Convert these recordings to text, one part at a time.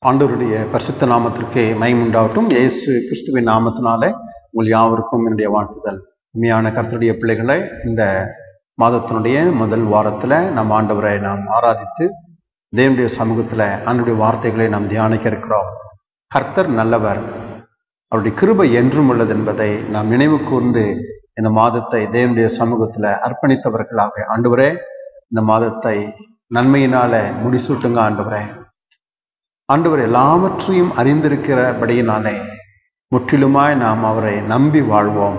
ஆண்டவருடைய பரிசுத்த நாமத்திற்கு மகிமையுண்டாகட்டும். இயேசு கிறிஸ்துவின் நாமத்தினாலே உங்கள் யாவருக்கும் என்னுடைய வாழ்த்துதல். உண்மையான கர்த்தருடைய பிள்ளைகளை, இந்த மாதத்தினுடைய முதல் வாரத்தில் நம் ஆண்டவரை நாம் ஆராதித்து தேவனுடைய சமூகத்தில் ஆண்டவருடைய வார்த்தைகளை நாம் தியானிக்க இருக்கிறோம். கர்த்தர் நல்லவர், அவருடைய கிருபை என்றும் உள்ளது என்பதை நாம் நினைவு கூர்ந்து இந்த மாதத்தை தேவனுடைய சமூகத்தில் அர்ப்பணித்தவர்களாக, ஆண்டவரே இந்த மாதத்தை நன்மையினால முடிசூட்டுங்க ஆண்டவரே. ஆண்டவர் எல்லாவற்றையும் அறிந்திருக்கிறபடியினாலே முற்றிலுமாய் நாம் அவரை நம்பி வாழ்வோம்.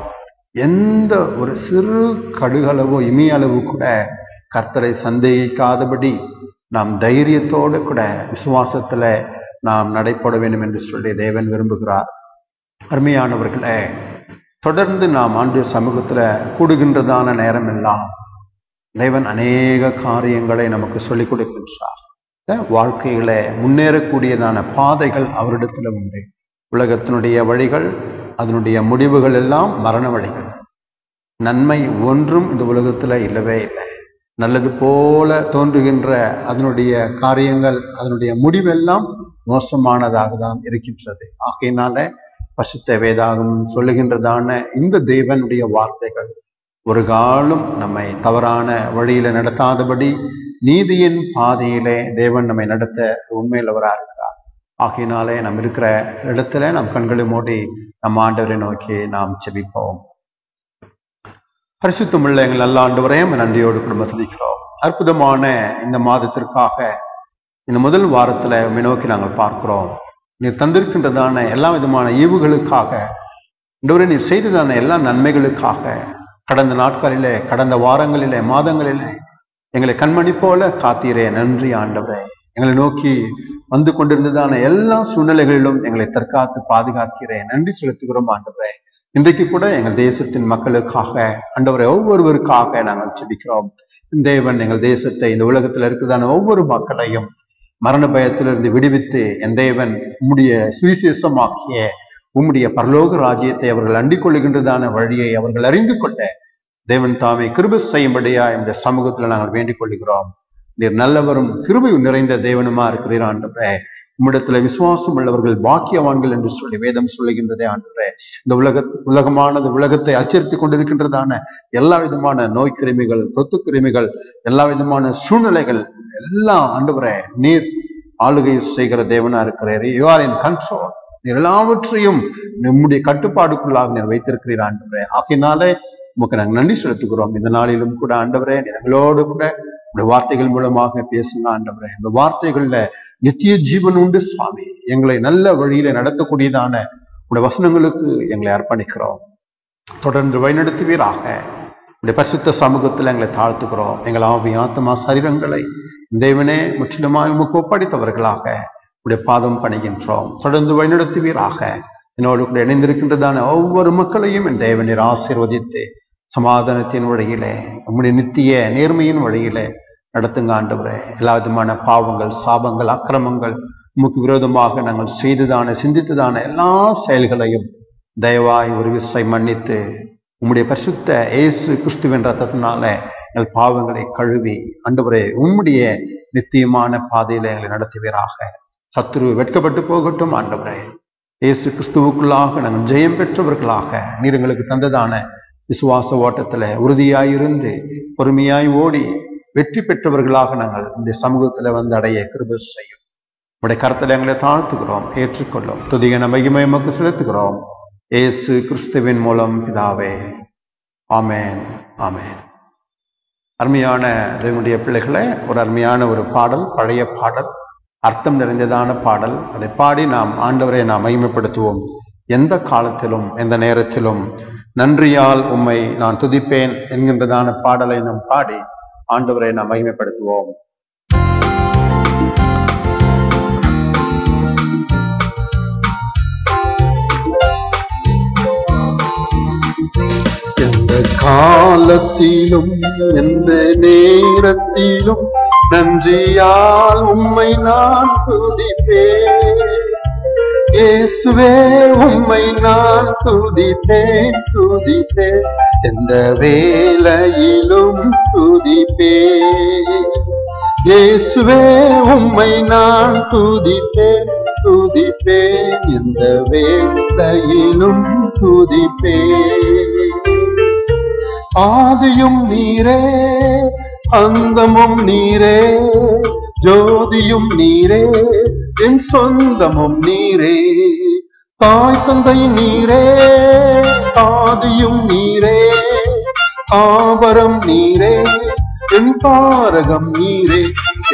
எந்த ஒரு சிறு கடுகளவோ இமையளவு கூட கர்த்தரை சந்தேகிக்காதபடி நாம் தைரியத்தோடு கூட விசுவாசத்துல நாம் நடைபெற வேண்டும் என்று சொல்லி தேவன் விரும்புகிறார். அருமையானவர்களே, தொடர்ந்து நாம் ஆண்டு சமூகத்துல கூடுகின்றதான நேரம் எல்லாம் தேவன் அநேக காரியங்களை நமக்கு சொல்லிக் கொடுக்கின்றார். வாழ்க்கையில முன்னேறக்கூடியதான பாதைகள் அவரிடத்துல உண்டு. உலகத்தினுடைய வழிகள், அதனுடைய முடிவுகள் எல்லாம் மரண வழிகள். நன்மை ஒன்றும் இந்த உலகத்துல இல்லவே இல்லை. நல்லது போல தோன்றுகின்ற அதனுடைய காரியங்கள், அதனுடைய முடிவெல்லாம் மோசமானதாக தான் இருக்கின்றது. ஆகையினால பரிசுத்த வேதாகமம் சொல்லுகின்றதான இந்த தேவனுடைய வார்த்தைகள் ஒரு காலம் நம்மை தவறான வழியில நடத்தாதபடி நீதியின் பாதையிலே தேவன் நம்மை நடத்த உண்மையுள்ளவராக இருக்கிறார். ஆகையினாலே நாம் இருக்கிற இடத்துல நாம் கண்களை மூடி நம் ஆண்டவரை நோக்கி நாம் செபிப்போம். பரிசுத்தமுள்ள எங்கள் நல்ல ஆண்டவரே, நன்றியோடு குடும்பம் துதிக்கிறோம். அற்புதமான இந்த மாதத்திற்காக இந்த முதல் வாரத்துல உம்மை நோக்கி நாங்கள் பார்க்கிறோம். நீர் தந்திருக்கின்றதான எல்லா விதமான ஈவுகளுக்காக, ஆண்டவரே நீர் செய்ததான எல்லா நன்மைகளுக்காக, கடந்த நாட்களிலே, கடந்த வாரங்களிலே, மாதங்களிலே எங்களை கண்மணி போல காத்தீரே. நன்றி ஆண்டவரே. எங்களை நோக்கி வந்து கொண்டிருந்ததான எல்லா சூழ்நிலைகளிலும் எங்களை தற்காத்து பாதுகாக்கிறேன். நன்றி செலுத்துகிறோம் ஆண்டவரே. இன்றைக்கு கூட எங்கள் தேசத்தின் மக்களுக்காக, ஆண்டவரே ஒவ்வொருவருக்காக நாங்கள் ஜெபிக்கிறோம். தேவன் எங்கள் தேசத்தை, இந்த உலகத்தில் இருக்கிறதான ஒவ்வொரு மக்களையும் மரண பயத்திலிருந்து விடுவித்து, என் தேவன் உம்முடைய சுவிசேஷமாக்கிய உம்முடைய பரலோக ராஜ்யத்தை அவர்கள் அண்டிக் கொள்ளுகின்றதான வழியை அவர்கள் அறிந்து கொள்ள தேவன் தாமே கிருபை செய்யும்படியா இந்த சமூகத்துல நாங்கள் வேண்டிக் கொள்கிறோம். நீர் நல்லவரும் கிருபை நிறைந்த தேவனுமா இருக்கிறீர் ஆண்டவரே. உம்மிடத்துல விசுவாசம் உள்ளவர்கள் பாக்கியவான்கள் என்று சொல்லி வேதம் சொல்லுகின்றதே ஆண்டவரே. இந்த உலகமானது, உலகத்தை அச்சரித்துக் கொண்டிருக்கின்றதான எல்லா விதமான நோய் கிருமிகள், தொத்து கிருமிகள், எல்லா விதமான சூழ்நிலைகள் எல்லாம் ஆண்டவரே நீர் ஆளுகை செய்கிற தேவனா இருக்கிறீர். You are in control. நீர் எல்லாவற்றையும் நம்முடைய கட்டுப்பாடுக்குள்ளாக நீர் வைத்திருக்கிறீர் ஆண்டவரே. ஆகையினாலே உமக்கு நாங்கள் நன்றி செலுத்துகிறோம். இந்த நாளிலும் கூட ஆண்டவரே எங்களோடு கூட உடைய வார்த்தைகள் மூலமாக பேசுங்க ஆண்டவரே. இந்த வார்த்தைகள்ல நித்திய ஜீவன் உண்டு சுவாமி. எங்களை நல்ல வழியில நடத்தக்கூடியதான உடைய வசனங்களுக்கு எங்களை அர்ப்பணிக்கிறோம். தொடர்ந்து வழிநடத்துவீராக. உடைய பரிசுத்த சமூகத்துல எங்களை தாழ்த்துக்கிறோம். எங்கள் ஆவி, ஆத்மா, சரீரங்களை தேவனே முற்றிலுமாய் உமக்கு ஒப்படைத்தவர்களாக உடைய பாதம் பணிகின்றோம். தொடர்ந்து வழிநடத்துவீராக. என்னோடு கூட இணைந்திருக்கின்றதான ஒவ்வொரு மக்களையும் என் தேவனீர் ஆசீர்வதித்து சமாதானத்தின் வழியிலே, உம்முடைய நித்திய நேர்மையின் வழியிலே நடத்துங்க ஆண்டவரே. எல்லா விதமான பாவங்கள், சாபங்கள், அக்கிரமங்கள், உமக்கு விரோதமாக நாங்கள் செய்துதான, சிந்தித்துதான எல்லா செயல்களையும் தயவாய் ஒரு விசை மன்னித்து உம்முடைய பரிசுத்த இயேசு கிறிஸ்துவின் ரத்தத்தினால எங்கள் பாவங்களை கழுவி ஆண்டவரே உம்முடைய நித்தியமான பாதையில எங்களை நடத்துவீராக. சத்துரு வெட்கப்பட்டு போகட்டும் ஆண்டவரே. இயேசு கிறிஸ்துவுக்குள்ளாக நாங்கள் ஜெயம் பெற்றவர்களாக, நீர் எங்களுக்கு தந்ததான விசுவாச ஓட்டத்துல உறுதியாயிருந்து பொறுமையாய் ஓடி வெற்றி பெற்றவர்களாக நாங்கள் இந்த சமூகத்துல வந்து அடைய கிருபை செய்யும். உடைய கருத்துல எங்களை தாழ்த்துகிறோம். ஏற்றுக்கொள்ளும். துதிகன மகிமை உமக்கு செலுத்துகிறோம். இயேசு கிறிஸ்துவின் மூலம் பிதாவே. ஆமேன், ஆமேன். அருமையான தேவனுடைய பிள்ளைகளை, ஒரு அருமையான ஒரு பாடல், பழைய பாடல், அர்த்தம் நிறைந்ததான பாடல். அதை பாடி நாம் ஆண்டவரை நாம் மகிமைப்படுத்துவோம். எந்த காலத்திலும் எந்த நேரத்திலும் நன்றியால் உம்மை நான் துதிப்பேன் என்கின்றதான பாடலை நாம் பாடி ஆண்டவரை நாம் மகிமைப்படுத்துவோம். எந்த காலத்திலும் எந்த நேரத்திலும் நன்றியால் உம்மை நான் துதிப்பேன். இயேசுவே உம்மை நான் துதிப்பேன், துதிப்பேன். எந்த வேளையிலும் துதிப்பேன். இயேசுவே உம்மை நான் துதிப்பேன், துதிப்பேன், எந்த வேளையிலும் துதிப்பேன். ஆதியும் நீரே, அந்தமும் நீரே, ஜோதியும் நீரே, என் சொந்தமும் நீரே. தாய் தந்தை நீரே, ஆதியும் நீரே, ஆபரம் நீரே, என் தாரகம் நீரே.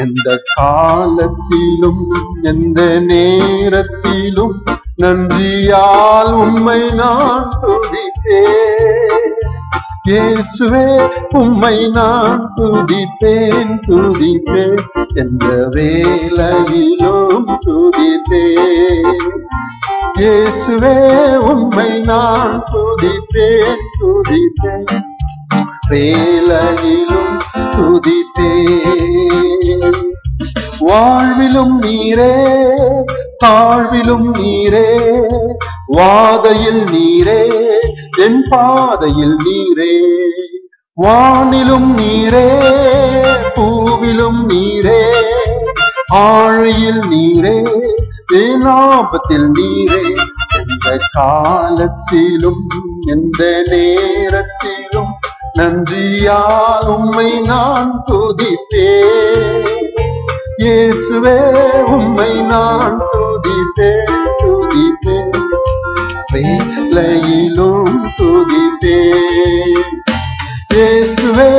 எந்த காலத்திலும் எந்த நேரத்திலும் நன்றியால் உம்மை நான் துதிப்பேன். இயேசுவே உம்மை நான் துதிப்பேன், துதிப்பேன், எந்த வேளையிலும் துதிப்பேன். இயேசுவே உம்மை நான் துதிப்பேன், துதிப்பேன், வேளையிலும் துதிப்பேன். வாழ்விலும் நீரே, தாழ்விலும் நீரே, வாதையில் நீரே, என் பாதையில் நீரே. வானிலும் நீரே, பூவிலும் நீரே, ஆழியில் நீரே, என் ஆபத்தில் நீரே. எந்த காலத்திலும் எந்த நேரத்திலும் நன்றியால் உம்மை நான் துதிப்பேன். இயேசுவே உம்மை நான் துதிப்பேன், துதிப்பேன், வேளையிலும் துதிப்பேன். இயேசுவே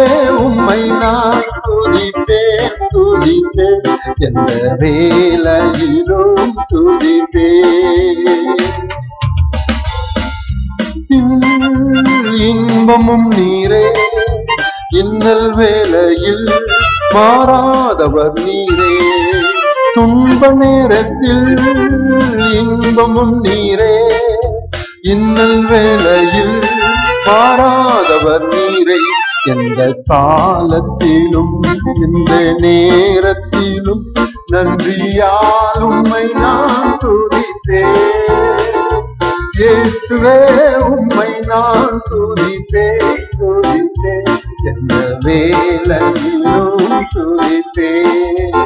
உம்மை நான் துதிப்பேன், துதிப்பேன், எந்த வேளையிலும் துதிப்பேன். இன்பமும் நீரே, இன்னல் வேளையில் மாறாதவர் நீரே. துன்ப நேரத்தில் இன்பமும் நீரே, இன்னல் வேளையில் மாறாதவர் நீரே. எந்த காலத்திலும் எந்த நேரத்திலும் நன்றியால் உம்மை நான் துதிப்பேன். இயேசுவே உம்மை நான் துதிப்பேன், துதிப்பேன், எந்த வேளையிலும் துதிப்பேன்.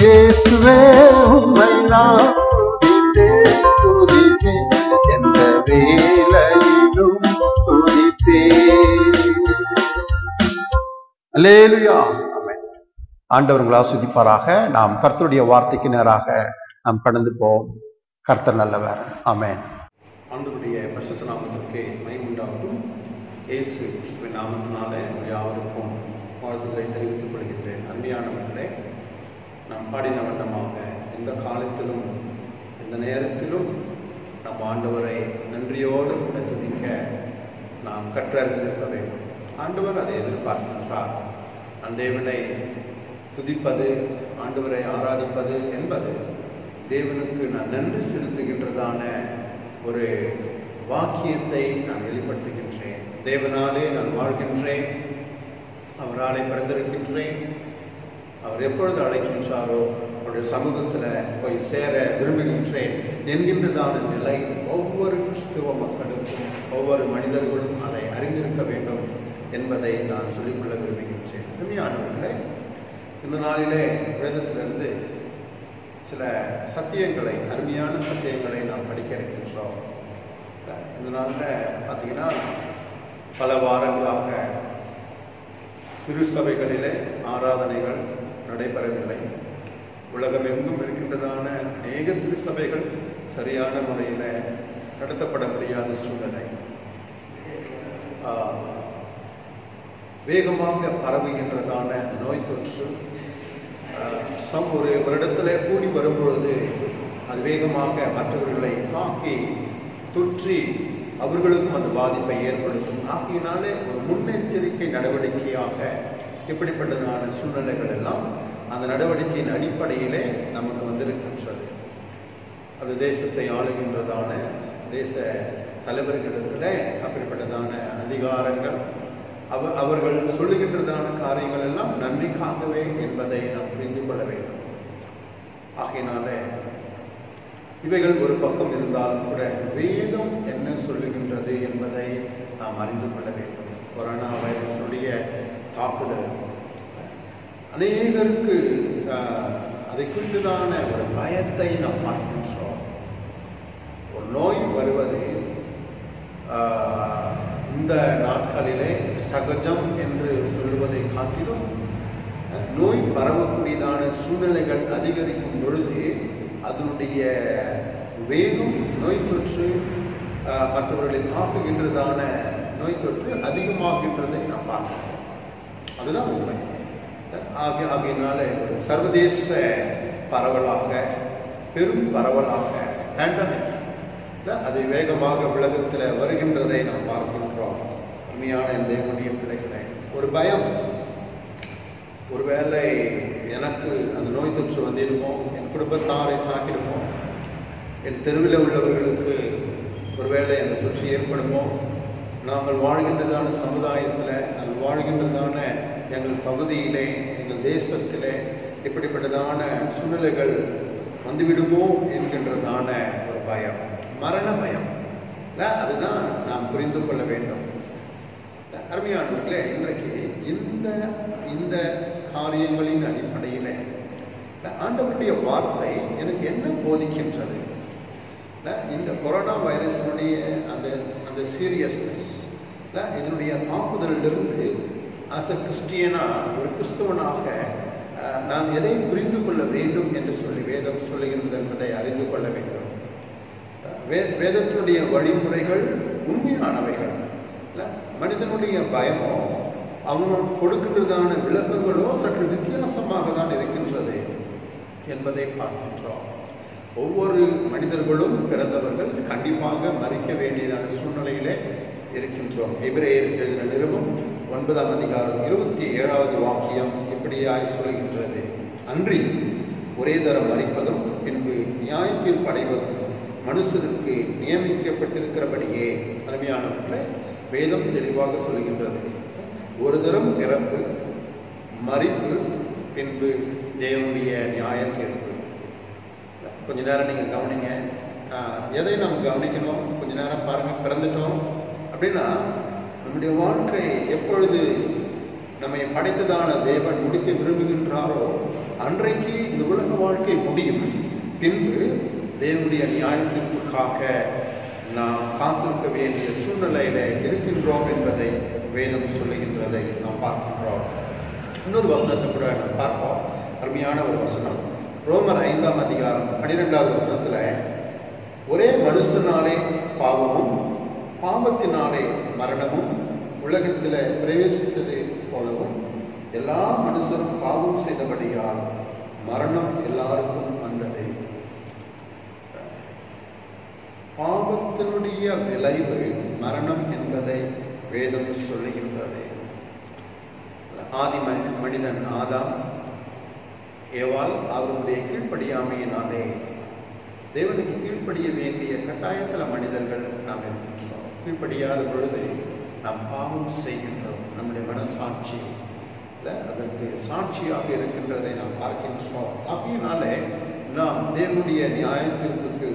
இயேசுவே உம்மை நான் துதிப்பேன், துதிப்பேன், எந்த வேளையிலும் துதிப்பேன். அல்லேலூயா. ஆமென். ஆண்டவர் உங்களை ஆசீர்வதிப்பாராக. நாம் கர்த்தருடைய வார்த்தைக்கு நேராக நாம் கடந்து போவோம். கர்த்தர் நல்லவர். ஆமென். ஆண்டவருடைய பரிசுத்த நாமத்திற்கு மகிமை உண்டாகட்டும். இயேசு கிறிஸ்துவின் நாமத்தினாலே யாவருக்கும் வாழ்த்துக்களை தெரிவித்துக் கொள்கின்றேன். அருமையானவர்களே, நாம் பாடின வண்ணமாக எந்த காலத்திலும் எந்த நேரத்திலும் நம் ஆண்டவரை நன்றியோடு கூட துதிக்க நாம் கற்றறிந்திருக்க வேண்டும். ஆண்டவர் அதை எதிர்பார்க்கின்றார். தேவனை துதிப்பது, ஆண்டவரை ஆராதிப்பது என்பது தேவனுக்கு நான் நன்றி செலுத்துகின்றதான ஒரு வாக்கியத்தை நான் வெளிப்படுத்துகின்றேன். தேவனாலே நான் வாழ்கின்றேன், அவராலே பிறந்திருக்கின்றேன். அவர் எப்பொழுது அழைக்கின்றாரோ அவருடைய சமூகத்தில் போய் சேர விரும்புகின்றேன் என்கின்றதான நிலை ஒவ்வொரு கிறிஸ்துவ மக்களுக்கும், ஒவ்வொரு மனிதர்களும் அதை அறிந்திருக்க வேண்டும் என்பதை நான் சொல்லிக்கொள்ள விரும்புகின்றேன். அருமையானவர்களே, இந்த நாளிலே வேதத்திலிருந்து சில சத்தியங்களை, அருமையான சத்தியங்களை நாம் படிக்க இருக்கின்றோம். இந்த நாளில் பார்த்தீங்கன்னா பல வாரங்களாக திருச்சபைகளிலே ஆராதனைகள் நடைபெறவில்லை. உலகமெங்கும் இருக்கின்றதான அநேக திருச்சபைகள் சரியான முறையில் நடத்தப்பட முடியாத சூழ்நிலை. வேகமாக பரவுகின்றதான நோய் தொற்று ஒரு இடத்துல கூடி வரும்பொழுது அது வேகமாக மற்றவர்களை தாக்கி தொற்றி அவர்களுக்கும் அந்த பாதிப்பை ஏற்படுத்தும். ஆகையினாலே ஒரு முன்னெச்சரிக்கை நடவடிக்கையாக இப்படிப்பட்டதான சூழ்நிலைகள் எல்லாம் அந்த நடவடிக்கையின் அடிப்படையிலே நமக்கு வந்திருக்கின்றது. அது தேசத்தை ஆளுகின்றதான தேச தலைவர்களிடத்தில் அப்படிப்பட்டதான அதிகாரங்கள் அவர்கள் சொல்லுகின்றதான காரியங்கள் எல்லாம் நன்மைக்காகவே என்பதை நாம் புரிந்து கொள்ள வேண்டும். ஆகையினால இவைகள் ஒரு பக்கம் இருந்தாலும் கூட வேதம் என்ன சொல்லுகின்றது என்பதை நாம் அறிந்து கொள்ள வேண்டும். கொரோனா வைரஸுடைய தாக்குதல் அநேகருக்கு அதை குறித்துதான ஒரு பயத்தை நாம் பார்க்கின்றோம். ஒரு நோய் வருவது இந்த நாட்களிலே சகஜம் என்று சொல்லுவதை காட்டிலும் நோய் பரவக்கூடியதான சூழ்நிலைகள் அதிகரிக்கும் பொழுது அதனுடைய வேகம், நோய் தொற்று மற்றவர்களை தாக்குகின்றதான நோய் தொற்று அதிகமாகின்றதை நாம் பார்க்கிறோம். அதுதான் உண்மை. ஆகையினால ஒரு சர்வதேச பரவலாக, பெரும் பரவலாக பேண்டமிக் அது வேகமாக உலகத்தில் வருகின்றதை நாம் பார்க்கின்றோம். உண்மையான தேவனுடைய பிள்ளைகளை, ஒரு பயம், ஒருவேளை எனக்கு அந்த நோய் தொற்று வந்திடுமோ, என் குடும்பத்தாரை தாக்கிடுமோ, என் தெருவில் உள்ளவர்களுக்கு ஒருவேளை அந்த தொற்று ஏற்படுமோ, நாங்கள் வாழ்கின்றதான சமுதாயத்தில், நாங்கள் வாழ்கின்றதான எங்கள் பகுதியிலே, எங்கள் தேசத்திலே இப்படிப்பட்டதான சூழ்நிலைகள் வந்துவிடுமோ என்கின்றதான ஒரு பயம், மரண பயம். அதுதான் நாம் புரிந்து கொள்ள வேண்டும். அருமையானவர்களே, இன்றைக்கு இந்த காரியங்களின் அடிப்படையில் ஆண்டவருடைய வார்த்தை எனக்கு என்ன போதிக்கின்றது? இந்த கொரோனா வைரஸினுடைய அந்த சீரியஸ்னஸ், இதனுடைய தாக்குதலிலிருந்து ஆஸ் அ கிறிஸ்டியனா, ஒரு கிறிஸ்தவனாக நாம் எதை புரிந்து கொள்ள வேண்டும் என்று சொல்லி வேதம் சொல்லுகின்றது என்பதை அறிந்து கொள்ள வேண்டும். வேதத்தினுடைய வழிமுறைகள் உண்மையானவைகள். மனிதனுடைய பயமோ அவன் கொடுக்கின்றதான விளக்கங்களோ சற்று வித்தியாசமாக தான் இருக்கின்றது என்பதை பார்க்கின்றோம். ஒவ்வொரு மனிதர்களும் பிறந்தவர்கள் கண்டிப்பாக மறிக்க வேண்டியதான சூழ்நிலையிலே இருக்கின்றோம். எபிரேயருக்கு எழுதின நிருபம் 9ஆம் அதிகாரம் 27வது வாக்கியம் இப்படியாய் சொல்கின்றது: அன்றி ஒரே தரம் மறிப்பதும் பின்பு நியாய தீர்ப்படைவதும் மனுஷருக்கு நியமிக்கப்பட்டிருக்கிறபடியே. அருமையானவர்களே, வேதம் தெளிவாக சொல்கின்றது. ஒரு தரம் பிறப்பு, மறிப்பு, பின்பு தேவனுடைய நியாய தீர்ப்பு. கொஞ்ச நேரம் நீங்கள் கவனிங்க. எதை நாம் கவனிக்கணும்? கொஞ்ச நேரம் பாருங்கள். பிறந்துட்டோம் அப்படின்னா நம்முடைய வாழ்க்கை எப்பொழுது நம்மை படைத்ததான தேவன் முடிக்க விரும்புகின்றாரோ அன்றைக்கு இந்த உலக வாழ்க்கை முடியும். பின்பு தேவனுடைய நியாயத்திற்காக நாம் காத்திருக்க வேண்டிய சூழ்நிலையில இருக்கின்றோம் என்பதை வேதம் சொல்லுகின்றதை நாம் பார்க்கின்றோம். இன்னொரு வசனத்தை கூட நாம் பார்ப்போம். அருமையான ஒரு வசனம், ரோமர் 5ஆம் அதிகாரம் 12வது வசனத்துல, ஒரே மனுஷனாலே பாவமும் பாவத்தினாலே மரணமும் உலகத்தில் பிரவேசித்தது போலவும் எல்லா மனுஷரும் பாவம் செய்தபடியால் மரணம் எல்லாருக்கும் வந்தது. பாவத்தினுடைய விளைவு மரணம் என்பதை வேதம் சொல்லுகின்றது. ஆதி மனிதன் ஆதாம் ஏவாள் அவருடைய கீழ்ப்படியாமையினாலே தேவனுக்கு கீழ்ப்படிய வேண்டிய கட்டாயத்தில் மனிதர்கள் நாம் இருக்கின்றோம். கீழ்ப்படியாத பொழுது நாம் பாவம் செய்கின்றோம். நம்முடைய மனசாட்சி அதற்கு சாட்சியாக இருக்கின்றதை நாம் பார்க்கின்றோம். அப்படினாலே நாம் தேவனுடைய நியாயத்திற்கு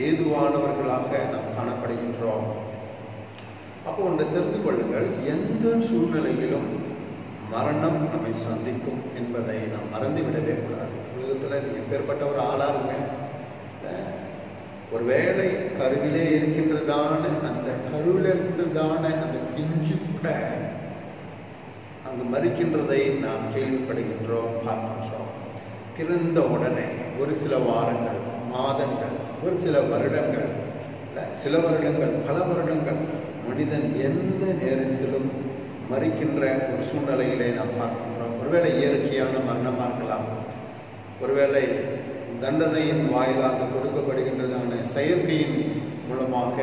ஏதுவானவர்களாக நாம் காணப்படுகின்றோம். அப்போ ஒன்றை தெரிந்து கொள்ளுங்கள், எந்த சூழ்நிலையிலும் மரணம் நம்மை சந்திக்கும் என்பதை நாம் மறந்துவிடவே கூடாது. உலகத்தில் நீ எப்பேற்பட்ட ஒரு ஆளாருங்க, ஒரு வேளை கருவிலே இருக்கின்றதான அந்த பிஞ்சு கூட அங்கு மறிக்கின்றதை நாம் கேள்விப்படுகின்றோம், பார்க்கின்றோம். பிறந்த உடனே ஒரு சில வாரங்கள், மாதங்கள், ஒரு சில வருடங்கள், பல வருடங்கள் மனிதன் எந்த நேரத்திலும் மறிக்கின்ற ஒரு சூழ்நிலையிலே நாம் பார்க்கின்றோம். ஒருவேளை இயற்கையான மரணமாக இருக்கலாம், ஒருவேளை தண்டனையின் வாயிலாக கொடுக்கப்படுகின்றதான செயற்கையின் மூலமாக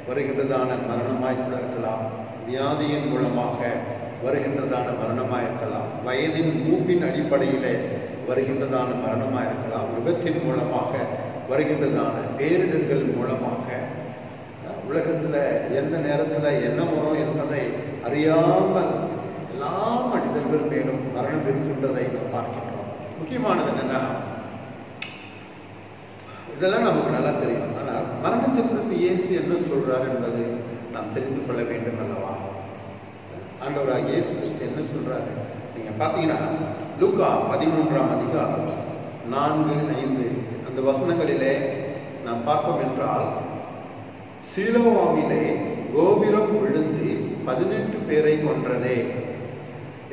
வருகின்றதான மரணமாய் கூட இருக்கலாம், வியாதியின் மூலமாக வருகின்றதான மரணமாக இருக்கலாம், வயதின் மூப்பின் அடிப்படையிலே வருகின்றதான மரணமாக இருக்கலாம், விபத்தின் மூலமாக வருகின்றதான பேரிடர்கள் மூலமாக உலகத்தில் எந்த நேரத்தில் என்ன வரும் என்பதை அறியாமல் எல்லா மனிதர்கள் மேலும் மரணம் இருக்கின்றதை நாம் பார்க்கின்றோம். முக்கியமானது என்னன்னா, இதெல்லாம் நமக்கு நல்லா தெரியும். ஆனால் மரணத்தை குறித்து இயேசு என்ன சொல்றார் என்பது நாம் தெரிந்து கொள்ள வேண்டும் அல்லவா? ஆண்டவராக இயேசு கிறிஸ்து என்ன சொல்றாரு? நீங்க பார்த்தீங்கன்னா லூக்கா 13ஆம் அதிகாரம் 4-5 அந்த வசனங்களிலே நாம் பார்ப்போம் என்றால், சீலோவாமிலே கோபுரம் விழுந்து 18 பேரை கொன்றதே.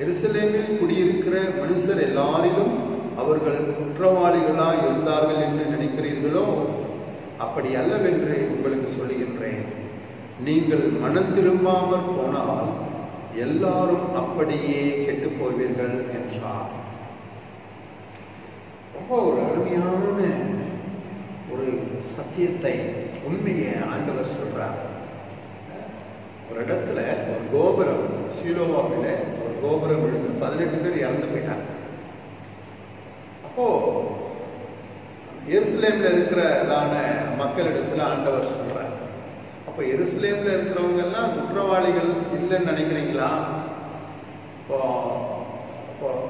எருசலேமில் குடியிருக்கிற மனுஷர் எல்லாரிலும் அவர்கள் குற்றவாளிகளாய் இருந்தார்கள் என்று நினைக்கிறீர்களோ? அப்படி அல்லவென்று உங்களுக்கு சொல்லுகின்றேன். நீங்கள் மனம் திரும்பாமல் போனால் எல்லாரும் அப்படியே கெட்டு போவீர்கள் என்றார். ரொம்ப ஒரு அருமையான ஒரு சத்தியத்தை, உண்மையை ஆண்டவர் சொல்றார். ஒரு இடத்துல ஒரு கோபுரம், சீலோவாமில ஒரு கோபுரம் விழுந்து 18 பேர் இறந்து போயிட்டாங்க. அப்போ எருசலேம்ல இருக்கிறதான மக்களிடத்துல ஆண்டவர் சொல்றார், அப்போ எருசலேம்ல இருக்கிறவங்க எல்லாம் குற்றவாளிகள் இல்லைன்னு நினைக்கிறீங்களா? அப்போ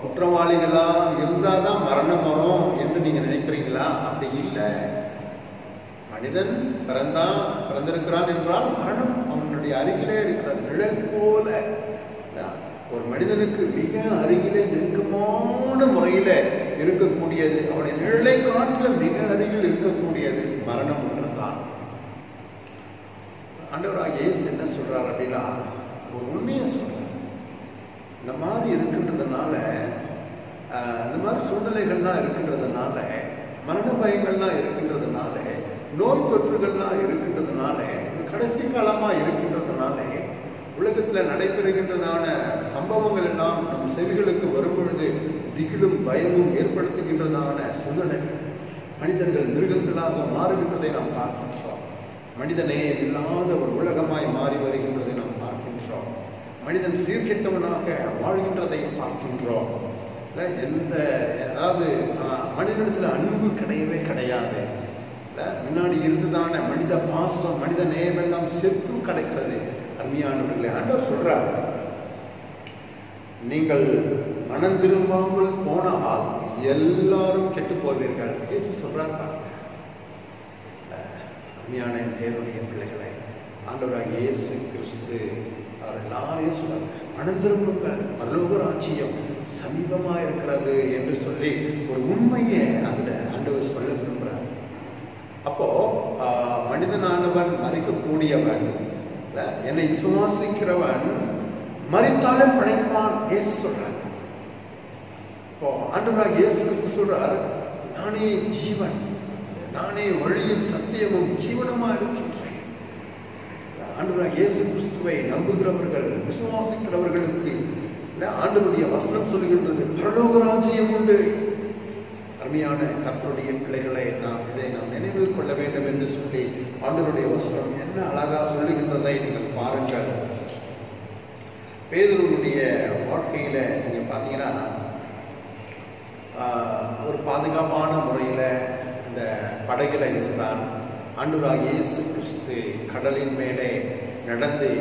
குற்றவாளிகளா இருந்தாதான் மரணம் வரும் என்று நீங்க நினைக்கிறீங்களா? அப்படி இல்லை. மனிதன் பிறந்திருக்கிறான் என்றால் மரணம் அவனுடைய அருகிலே இருக்கிறது. நிழல் போல ஒரு மனிதனுக்கு மிக அருகிலே நெருக்கமான முறையில இருக்கக்கூடியது, அவனுடைய நிழலை காட்டில மிக அருகில் இருக்கக்கூடியது மரணம் ஒன்றுதான். ஆண்டவராகிய இயேசு என்ன சொல்றார் அப்படின்னா, ஒரு உண்மையை சொல்றார். இந்த மாதிரி இருக்கின்றதுனால, இந்த மாதிரி சூழ்நிலைகள்லாம் இருக்கின்றதுனால, மரண பயங்கள்லாம் இருக்கின்றதுனால, நோய் தொற்றுகள்லாம் இருக்கின்றதுனால, இது கடைசி காலமா இருக்கின்றதுனால, உலகத்தில் நடைபெறுகின்றதான சம்பவங்கள் எல்லாம் நம் செவிகளுக்கு வரும்பொழுது திகிலும் பயமும் ஏற்படுத்துகின்றதான சூழ்நிலைகள், மனிதர்கள் மிருகங்களாக மாறுகின்றதை நாம் பார்க்கின்றோம். மனிதனே இல்லாத ஒரு உலகமாய் மாறி வருகின்றதை நாம் பார்க்கின்றோம். மனிதன் சீர்கெட்டவனாக வாழ்கின்றதை பார்க்கின்றோம். அதாவது மனிதனிடத்தில் அன்பு கிடையவே கிடையாது. முன்னாடி இருந்ததான மனித பாசம், மனித நேயம் எல்லாம் செத்து கிடைக்கிறது. அருமையானவர்களே, ஆண்டவர் சொல்றார், நீங்கள் மனம் திரும்பாமல் போனால் எல்லாரும் கெட்டு போவீர்கள். இயேசு சொல்றார். அருமையான தேவனுடைய பிள்ளைகளை, ஆண்டவராகிய இயேசு கிறிஸ்து அவர் எல்லாரையும் சொல்றார், மனம் திரும்புங்கள், பரலோக ராஜ்யம் சமீபமா இருக்கிறது என்று சொல்லி ஒரு உண்மையை அதுல ஆண்டவர் சொல்ல விரும்புகிறார். அப்போ மனிதனானவன் மறிக்கக்கூடியவன், என்னை விசுவாசிக்கிறவன் மறித்தாலும் பிழைப்பான் இயேசு சொல்றார். இப்போ ஆண்டவராகிய இயேசு கிறிஸ்து சொல்றார், நானே ஜீவன், நானே வழியும் சத்தியமும் ஜீவனமா இருக்கின்றேன். ஆண்டவராகிய இயேசு கிறிஸ்துவை நம்புகிறவர்கள், விசுவாசிக்கிறவர்களுக்கு ஆண்டவருடைய வசனம் சொல்லுகின்றது, பரலோக ராஜ்யம் உண்டு. அருமையான கர்த்தருடைய பிள்ளைகளை இதை நாம் நினைவில் கொள்ள வேண்டும் என்று சொல்லி ஆண்டவருடைய வசனம் என்ன அழகா சொல்லுகின்றதை நீங்கள் பாருங்கள். பேதுருவுடைய வாழ்க்கையில நீங்க பார்த்தீங்கன்னா, ஒரு பாதுகாப்பான முறையில் அந்த படகுல இருந்தான். ஆண்டவராகிய இயேசு கிறிஸ்து கடலின் மேலே நடந்து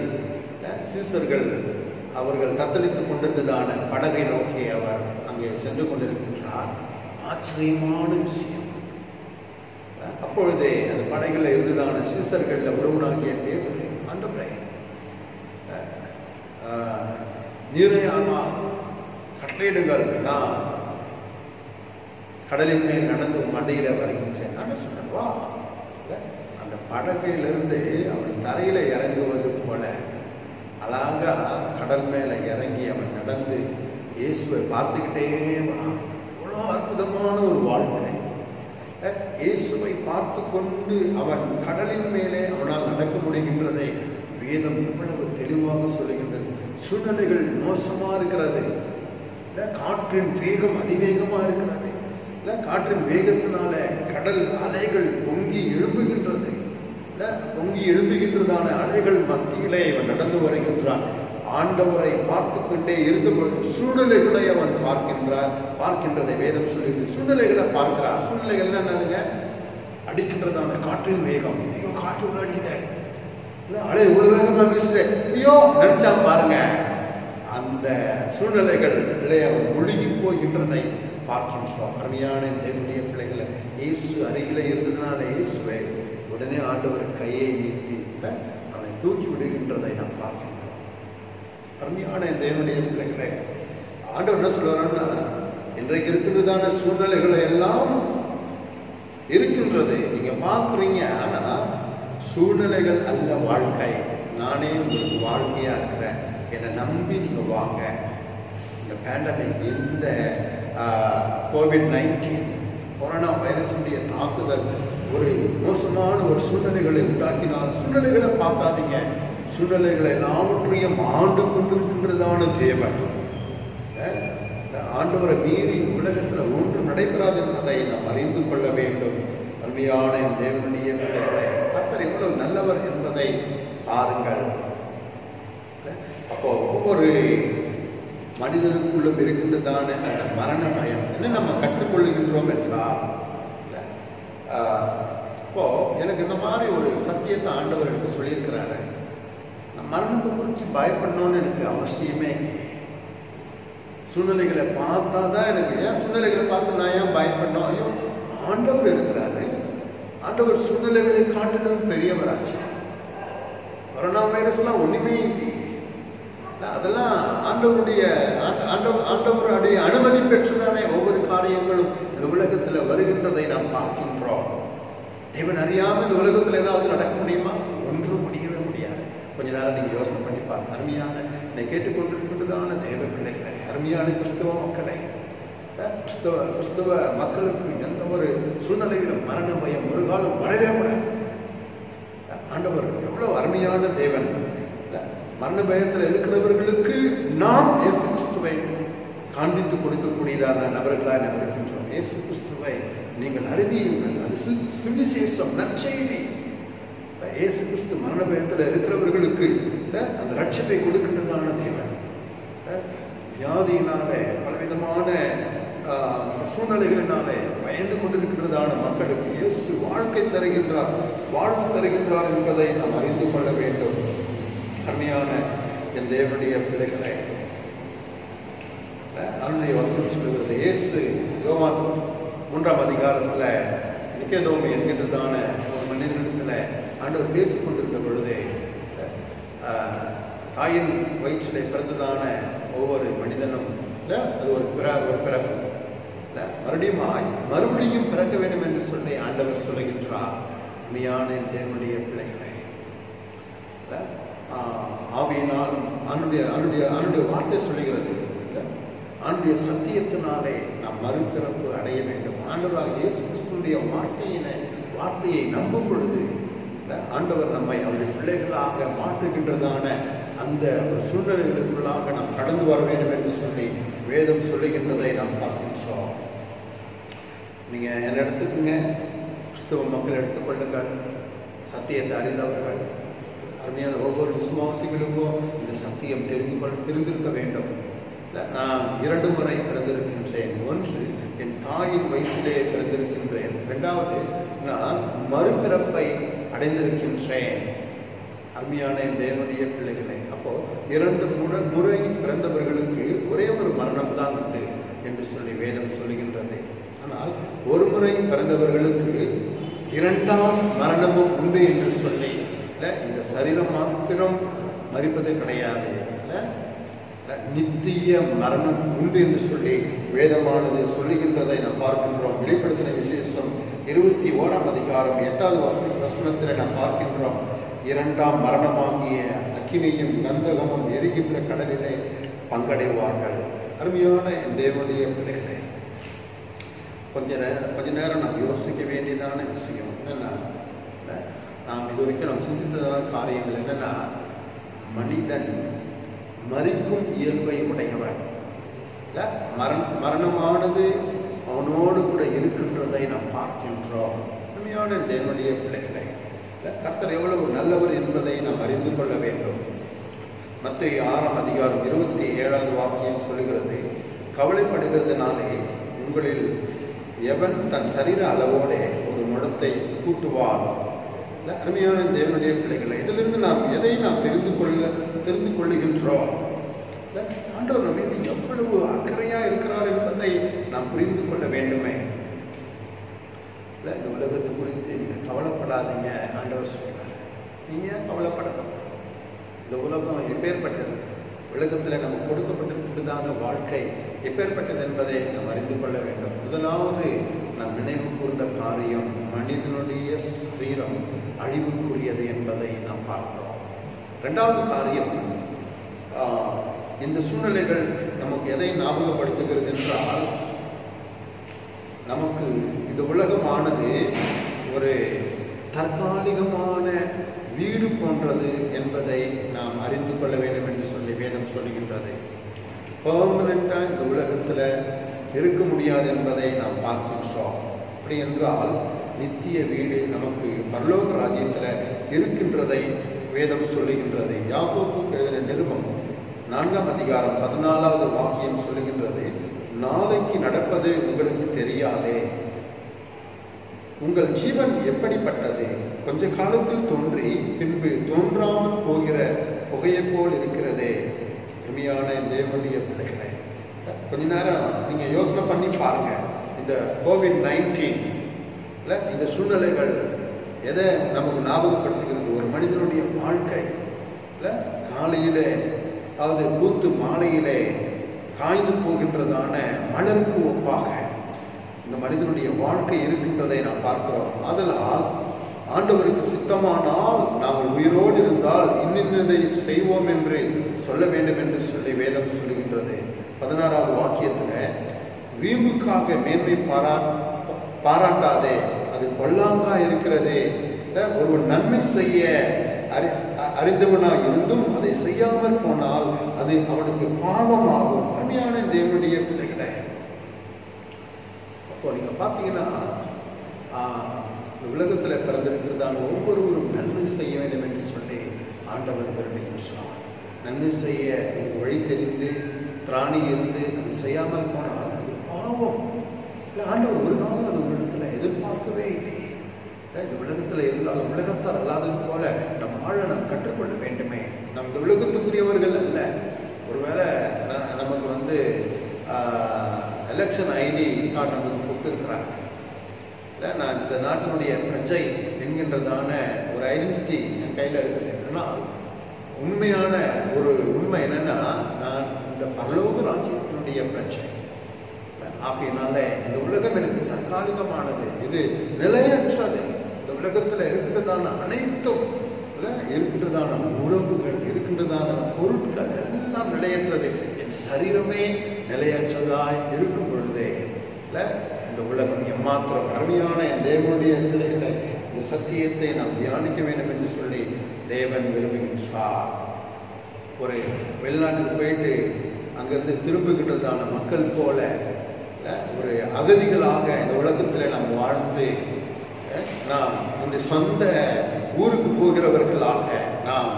சீசர்கள் அவர்கள் தத்தளித்துக் கொண்டிருந்ததான படகை நோக்கி அவர் அங்கே சென்று கொண்டிருக்கின்றார். ஆச்சரியமான விஷயம், அப்பொழுதே அந்த படகுல இருந்ததான சீசர்கள் ஒருவனாகிய பேதுரு, ஆண்டவரே நீரையானால் கட்டளையிடுங்கள், நான் கடலின் மேல் நடந்து மண்டையில வருகின்றேன். நான் சொன்னேன், வா. அந்த படகையிலிருந்து அவன் தரையில இறங்குவது போல அழகா கடல் மேல இறங்கி அவன் நடந்து இயேசுவை பார்த்துக்கிட்டே வரான். அவ்வளோ அற்புதமான ஒரு வாழ்க்கை. இயேசுவை பார்த்து கொண்டு அவன் கடலின் மேலே அவனால் நடக்க முடிகின்றதை வேதம் எவ்வளவு தெளிவாக சொல்லுகின்றது. சூழ்நிலைகள் மோசமா இருக்கிறது, காற்றின் வேகம் அதிவேகமா இருக்கிறது, காற்றின் வேகத்தினால கடல் அலைகள் பொங்கி எழும்புகின்றது. பொங்கி எழும்புகின்றதான அலைகள் மத்தியிலே இவன் நடந்து வருகின்றான். ஆண்டவரை பார்த்து கொண்டே இருந்த பொழுது சூழ்நிலைகளை அவன் பார்க்கின்றதை வேதம் சொல்லுகிறது. சூழ்நிலைகளை பார்க்கிறான். சூழ்நிலைகள் என்னதுங்க? அடிக்கின்றதான காற்றின் வேகம். ஐயோ, காற்று உள்ள அடிக்குது, அலை இவ்வளவு வேகமா பேசுது, ஐயோ நினைச்சா பாருங்க. அந்த சூழ்நிலைகள் அவன் முழுகி போகின்றதை பார்க்கின்றோம். அருமையான தேவனுடைய பிள்ளைகளை, இயேசு அருகிலே இருந்ததுனால இயேசுவை உடனே ஆண்டவர் கையை நீட்டி அவனை தூக்கி விடுகின்றதை நாம் பார்க்கின்றோம். அருமையான தேவனுடைய பிள்ளைகளை, ஆண்டவர் என்ன சொல்லுவாருன்னா, இன்றைக்கு இருக்கின்றதான சூழ்நிலைகளை எல்லாம் இருக்கின்றது, நீங்க பார்க்குறீங்க. ஆனா சூழ்நிலைகள் அல்ல வாழ்க்கை. நானே உங்களுக்கு வாழ்க்கையா இருக்கிறேன், என்னை நம்பி நீங்க வாங்க. இந்த பேண்டமிக், இந்த COVID-19 கொரோனா வைரஸுடைய தாக்குதல் ஒரு மோசமான ஒரு சூழ்நிலைகளை உண்டாக்கினால், சூழ்நிலைகளை பார்க்காதீங்க. சூழ்நிலைகளை எல்லாவற்றையும் ஆண்டு கொண்டிருக்கின்றதான தேவன். ஆண்டவரை மீறி உலகத்தில் ஒன்றும் நடைபெறாது என்பதை நாம் அறிந்து கொள்ள வேண்டும். அருமையான தேவனுடைய பிள்ளைகளை, கர்த்தர் எவ்வளவு நல்லவர் என்பதை பாருங்கள். அப்போ ஒவ்வொரு மனிதனுக்குள்ளும் இருக்கின்றதான அந்த மரண பயம் என்ன நம்ம கற்றுக்கொள்ளுகின்றோம் என்றால், இப்போ எனக்கு இந்த மாதிரி ஒரு சத்தியத்தை ஆண்டவர் எனக்கு சொல்லியிருக்கிறாரு. நான் மரணத்தை குறித்து பயப்படணும்னு எனக்கு அவசியமே இல்லை. சூழ்நிலைகளை பார்த்தா தான் எனக்கு, ஏன் சூழ்நிலைகளை பார்த்து நான் ஏன் பயப்படணும்? ஐயோ, ஆண்டவர் இருக்கிறாரு. ஆண்டவர் சூழ்நிலைகளை காட்டிலும் பெரியவராச்சு. கொரோனா வைரஸ்லாம் ஒண்ணுமே இல்லை. அதெல்லாம் ஆண்டவருடைய அனுமதி பெற்றுதானே ஒவ்வொரு காரியங்களும் இந்த உலகத்துல வருகின்றதை நாம் பார்க்கின்றோம். தேவன் அறியாமல் இந்த உலகத்துல ஏதாவது நடக்க முடியுமா? ஒன்றும் முடியவே முடியாது. கொஞ்ச நேரம் நீங்க யோசனை பண்ணி பாருங்க. அருமையான என்னை கேட்டுக்கொண்டிருக்கின்றதான தேவ பிள்ளைகளை, அருமையான கிறிஸ்தவ மக்களை, கிறிஸ்தவ மக்களுக்கு எந்த ஒரு சூழ்நிலையிலும் மரண பயம் ஒரு காலம் வரவே கூடாது. ஆண்டவர் எவ்வளவு அருமையான தேவன். மரண பயத்தில் இருக்கிறவர்களுக்கு நாம் இயேசு கிறிஸ்துவை காண்பித்துக் கொடுக்கக்கூடியதான நபர்களாக நாம் இருக்கின்றோம். இயேசு கிறிஸ்துவை நீங்கள் அறிவியுங்கள், அது சுவிசேஷம், நற்செய்தி. இயேசு கிறிஸ்து மரண பயத்தில் இருக்கிறவர்களுக்கு அந்த ரட்சிப்பை கொடுக்கின்றதான தேவன். வியாதியினாலே பலவிதமான சூழ்நிலைகளினாலே பயந்து கொண்டிருக்கின்றதான மக்களுக்கு இயேசு வாழ்க்கை தருகின்றார், வாழ்வு தருகின்றார் என்பதை நாம் அறிந்து கொள்ள வேண்டும். அருமையான என் தேவனுடைய பிள்ளைகளை, அவனுடைய வசனம் சொல்லுகிறது. இயேசு யோவான் 3ஆம் அதிகாரத்துல நிக்கதோமு என்கின்றதான ஒரு மனிதனிடத்துல ஆண்டவர் பேசிக் கொண்டிருந்த பொழுதே, தாயின் வயிற்றிலே பிறந்ததான ஒவ்வொரு மனிதனும் அது ஒரு பிறப்பு மறுபடியும் பிறக்க வேண்டும் என்று சொல்லி ஆண்டவர் சொல்லுகின்றார். உண்மையான தேவனுடைய பிள்ளைகளை, ஆவியினால் அவனுடைய வார்த்தை சொல்லுகிறது, அவனுடைய சத்தியத்தினாலே நாம் மறுபிறப்பு அடைய வேண்டும். ஆண்டவராக இயேசு கிறிஸ்துடைய வார்த்தையை நம்பும் பொழுது ஆண்டவர் நம்மை அவருடைய பிள்ளைகளாக மாற்றுகின்றதான அந்த ஒரு சூழ்நிலைகளுக்குள்ளாக நாம் கடந்து வர வேண்டும் என்று சொல்லி வேதம் சொல்லுகின்றதை நாம் பார்க்கின்றோம். நீங்க என்ன எடுத்துக்கோங்க, கிறிஸ்தவ மக்கள் எடுத்துக்கொள்ளுங்கள், சத்தியத்தை அறிந்தவர்கள், அருமையான ஒவ்வொரு விசுவாசிகளுக்கும் இந்த சத்தியம் தெரிந்திருக்க வேண்டும். நான் 2 முறை பிறந்திருக்கின்றேன். ஒன்று, என் தாயின் வயிற்றிலே பிறந்திருக்கின்றேன். 2வது, நான் மறுபிறப்பை அடைந்திருக்கின்றேன். அருமையான என் தேவனுடைய பிள்ளைகளை, அப்போ 2 முறை பிறந்தவர்களுக்கு ஒரே ஒரு மரணம் தான் உண்டு என்று சொல்லி வேதம் சொல்லுகின்றது. ஆனால் ஒரு முறை பிறந்தவர்களுக்கு 2ஆம் மரணமும் உண்டு என்று சொல்லி, இந்த சரீரம் மாத்திரம் மரிப்பது கிடையாது, நித்திய மரணம் உண்டு என்று சொல்லி வேதமானது சொல்லுகின்றதை நாம் பார்க்கின்றோம். வெளிப்படுத்தின விசேஷம் 21ஆம் அதிகாரம் 8வது வசனத்தில் நாம் பார்க்கின்றோம். 2ஆம் மரணமாகிய அக்கினியும் கந்தகமும் எரிகின்ற கடலிலே பங்கடைவார்கள். அருமையான தேவனுடைய பிள்ளைகளே, கொஞ்ச நேரம் நாம் யோசிக்க வேண்டியதான விஷயம் என்னன்னா, நாம் இது வரைக்கும் நாம் சிந்தித்ததான காரியங்கள் என்னன்னா, மனிதன் மரிக்கும் இயல்பை உடையவன். மரணமானது அவனோடு கூட இருக்கின்றதை நாம் பார்க்கின்றோம். உண்மையான தேவனுடைய பிள்ளைகளை, கர்த்தர் எவ்வளவு நல்லவர் என்பதை நாம் அறிந்து கொள்ள வேண்டும். மத்தேயு 6ஆம் அதிகாரம் 27வது வாக்கியம் சொல்லுகிறது, கவலைப்படுகிறதுனாலே உங்களில் எவன் தன் சரீர அளவோட ஒரு முடத்தை கூட்டுவான். அருமையான தேவனுடைய பிள்ளைகளை, இதிலிருந்து நாம் எதை நாம் தெரிந்து கொள்ளுகின்றோம்? ஆண்டவர் நம்ம மீது எவ்வளவு அக்கறையா இருக்கிறார் என்பதை நாம் புரிந்து கொள்ள வேண்டுமே. இந்த உலகத்தை குறித்து நீங்க கவலைப்படாதீங்க ஆண்டவர் சொல்றாரு. நீங்க கவலைப்படணும். இந்த உலகம் எப்பேற்பட்டது, உலகத்தில் நமக்கு கொடுக்கப்பட்டிருக்கின்றதான வாழ்க்கை எப்பேற்பட்டது என்பதை நாம் அறிந்து கொள்ள வேண்டும். முதலாவது நாம் நினைவு கூர்ந்த காரியம், மனிதனுடைய சரீரம் அழிவுக்குரியது என்பதை நாம் பார்க்கிறோம். இரண்டாவது காரியம், இந்த சூழ்நிலைகள் நமக்கு எதை ஞாபகப்படுத்துகிறது என்றால், நமக்கு இந்த உலகமானது ஒரு தற்காலிகமான வீடு போன்றது என்பதை நாம் அறிந்து கொள்ள வேண்டும் என்று சொல்லி வேதம் சொல்லுகின்றது. பெர்மனண்டா இந்த உலகத்தில் இருக்க முடியாது என்பதை நாம் பார்க்கின்றோம். அப்படி என்றால் நித்திய வீடு நமக்கு பரலோக ராஜ்யத்தில் இருக்கின்றதை வேதம் சொல்லுகின்றது. யாக்கோபுக்கு எழுதின நிருபம் 4ஆம் அதிகாரம் 14வது வாக்கியம் சொல்லுகின்றது, நாளைக்கு நடப்பது உங்களுக்கு தெரியாதே, உங்கள் ஜீவன் எப்படிப்பட்டது, கொஞ்ச காலத்தில் தோன்றி பின்பு தோன்றாமல் போகிற புகையை போல் இருக்கிறதே. உண்மையான தேவனுடைய பிள்ளைகளை கொஞ்ச நேரம் நீங்க யோசனை பண்ணி பாருங்க. இந்த COVID-19 இந்த சூழ்நிலைகள் எதை நமக்கு ஞாபகப்படுத்துகிறது? ஒரு மனிதனுடைய வாழ்க்கை காலையிலே அதாவது பூத்து மாலையிலே காய்ந்து போகின்றதான மலருக்கு ஒப்பாக இந்த மனிதனுடைய வாழ்க்கை இருக்கின்றதை நாம் பார்க்கிறோம். அதனால் ஆண்டவருக்கு சித்தமானால் நாங்கள் உயிரோடு இருந்தால் இன்னின்னதை செய்வோம் என்று சொல்ல வேண்டும் என்று சொல்லி வேதம் சொல்லுகின்றது. 16வது வாக்கியத்தில், வீம்புக்காக மேன்மை பாராட்டாதே, அது பொல்லாங்கா இருக்கிறதே. ஒருவன் நன்மை செய்ய அறிந்தவனாக இருந்தும் அதை செய்யாமல் போனால் அது அவனுக்கு பாவமாகும். அருமையான தேவனுடைய பிள்ளைகளை, அப்போ நீங்க பார்த்தீங்கன்னா இந்த உலகத்தில் பிறந்திருக்கிறதான ஒவ்வொருவரும் நன்மை செய்ய வேண்டும் என்று சொல்லி ஆண்டவர் விரும்புகின்றார். நன்மை செய்ய வழி தெரிந்து திராணி இருந்து அது செய்யாமல் போனால் அது பாவம். இல்லை, ஆண்டவர் ஒரு நாளும் அது ஒரு இடத்துல எதிர்பார்க்கவே இல்லை. இந்த உலகத்தில் இருந்தாலும் உலகத்தால் அல்லாதது போல நம் வாழ நாம் கற்றுக்கொள்ள வேண்டுமே. நம் இந்த உலகத்துக்குரியவர்கள் அல்ல. ஒருவேளை நமக்கு எலெக்ஷன் ஐடி கார்டு நமக்கு கொடுத்துருக்குறாங்க. இல்லை, நான் இந்த நாட்டினுடைய பிரஜை என்கின்றதான ஒரு ஐடென்டிட்டி என் கையில் இருக்குது. ஆனால் உண்மையான ஒரு உண்மை என்னன்னா, நான் இந்த பரலோக ராஜ்யத்தினுடைய பிரஜை. அப்படின்னால இந்த உலகம் எனக்கு தற்காலிகமானது, இது நிலையற்றது. இந்த உலகத்தில் இருக்கின்றதான அனைத்தும் இருக்கின்றதான உறவுகள், இருக்கின்றதான பொருட்கள் எல்லாம் நிலையற்றது. என் சரீரமே நிலையற்றதாய் இருக்கும் பொழுதே இந்த உலகம் எம்மாத்திரம். அருமையான என் தேவனுடைய பிள்ளைகளை, இந்த சத்தியத்தை நாம் தியானிக்க வேண்டும் என்று சொல்லி தேவன் விரும்புகின்றார். ஒரு வெளிநாட்டுக்கு போயிட்டு அங்கிருந்து திரும்புகின்றதான மக்கள் போல ஒரு அகதிகளாக இந்த உலகத்தில் நாம் வாழ்ந்து நாம் நம்முடைய சொந்த ஊருக்கு போகிறவர்களாக நாம்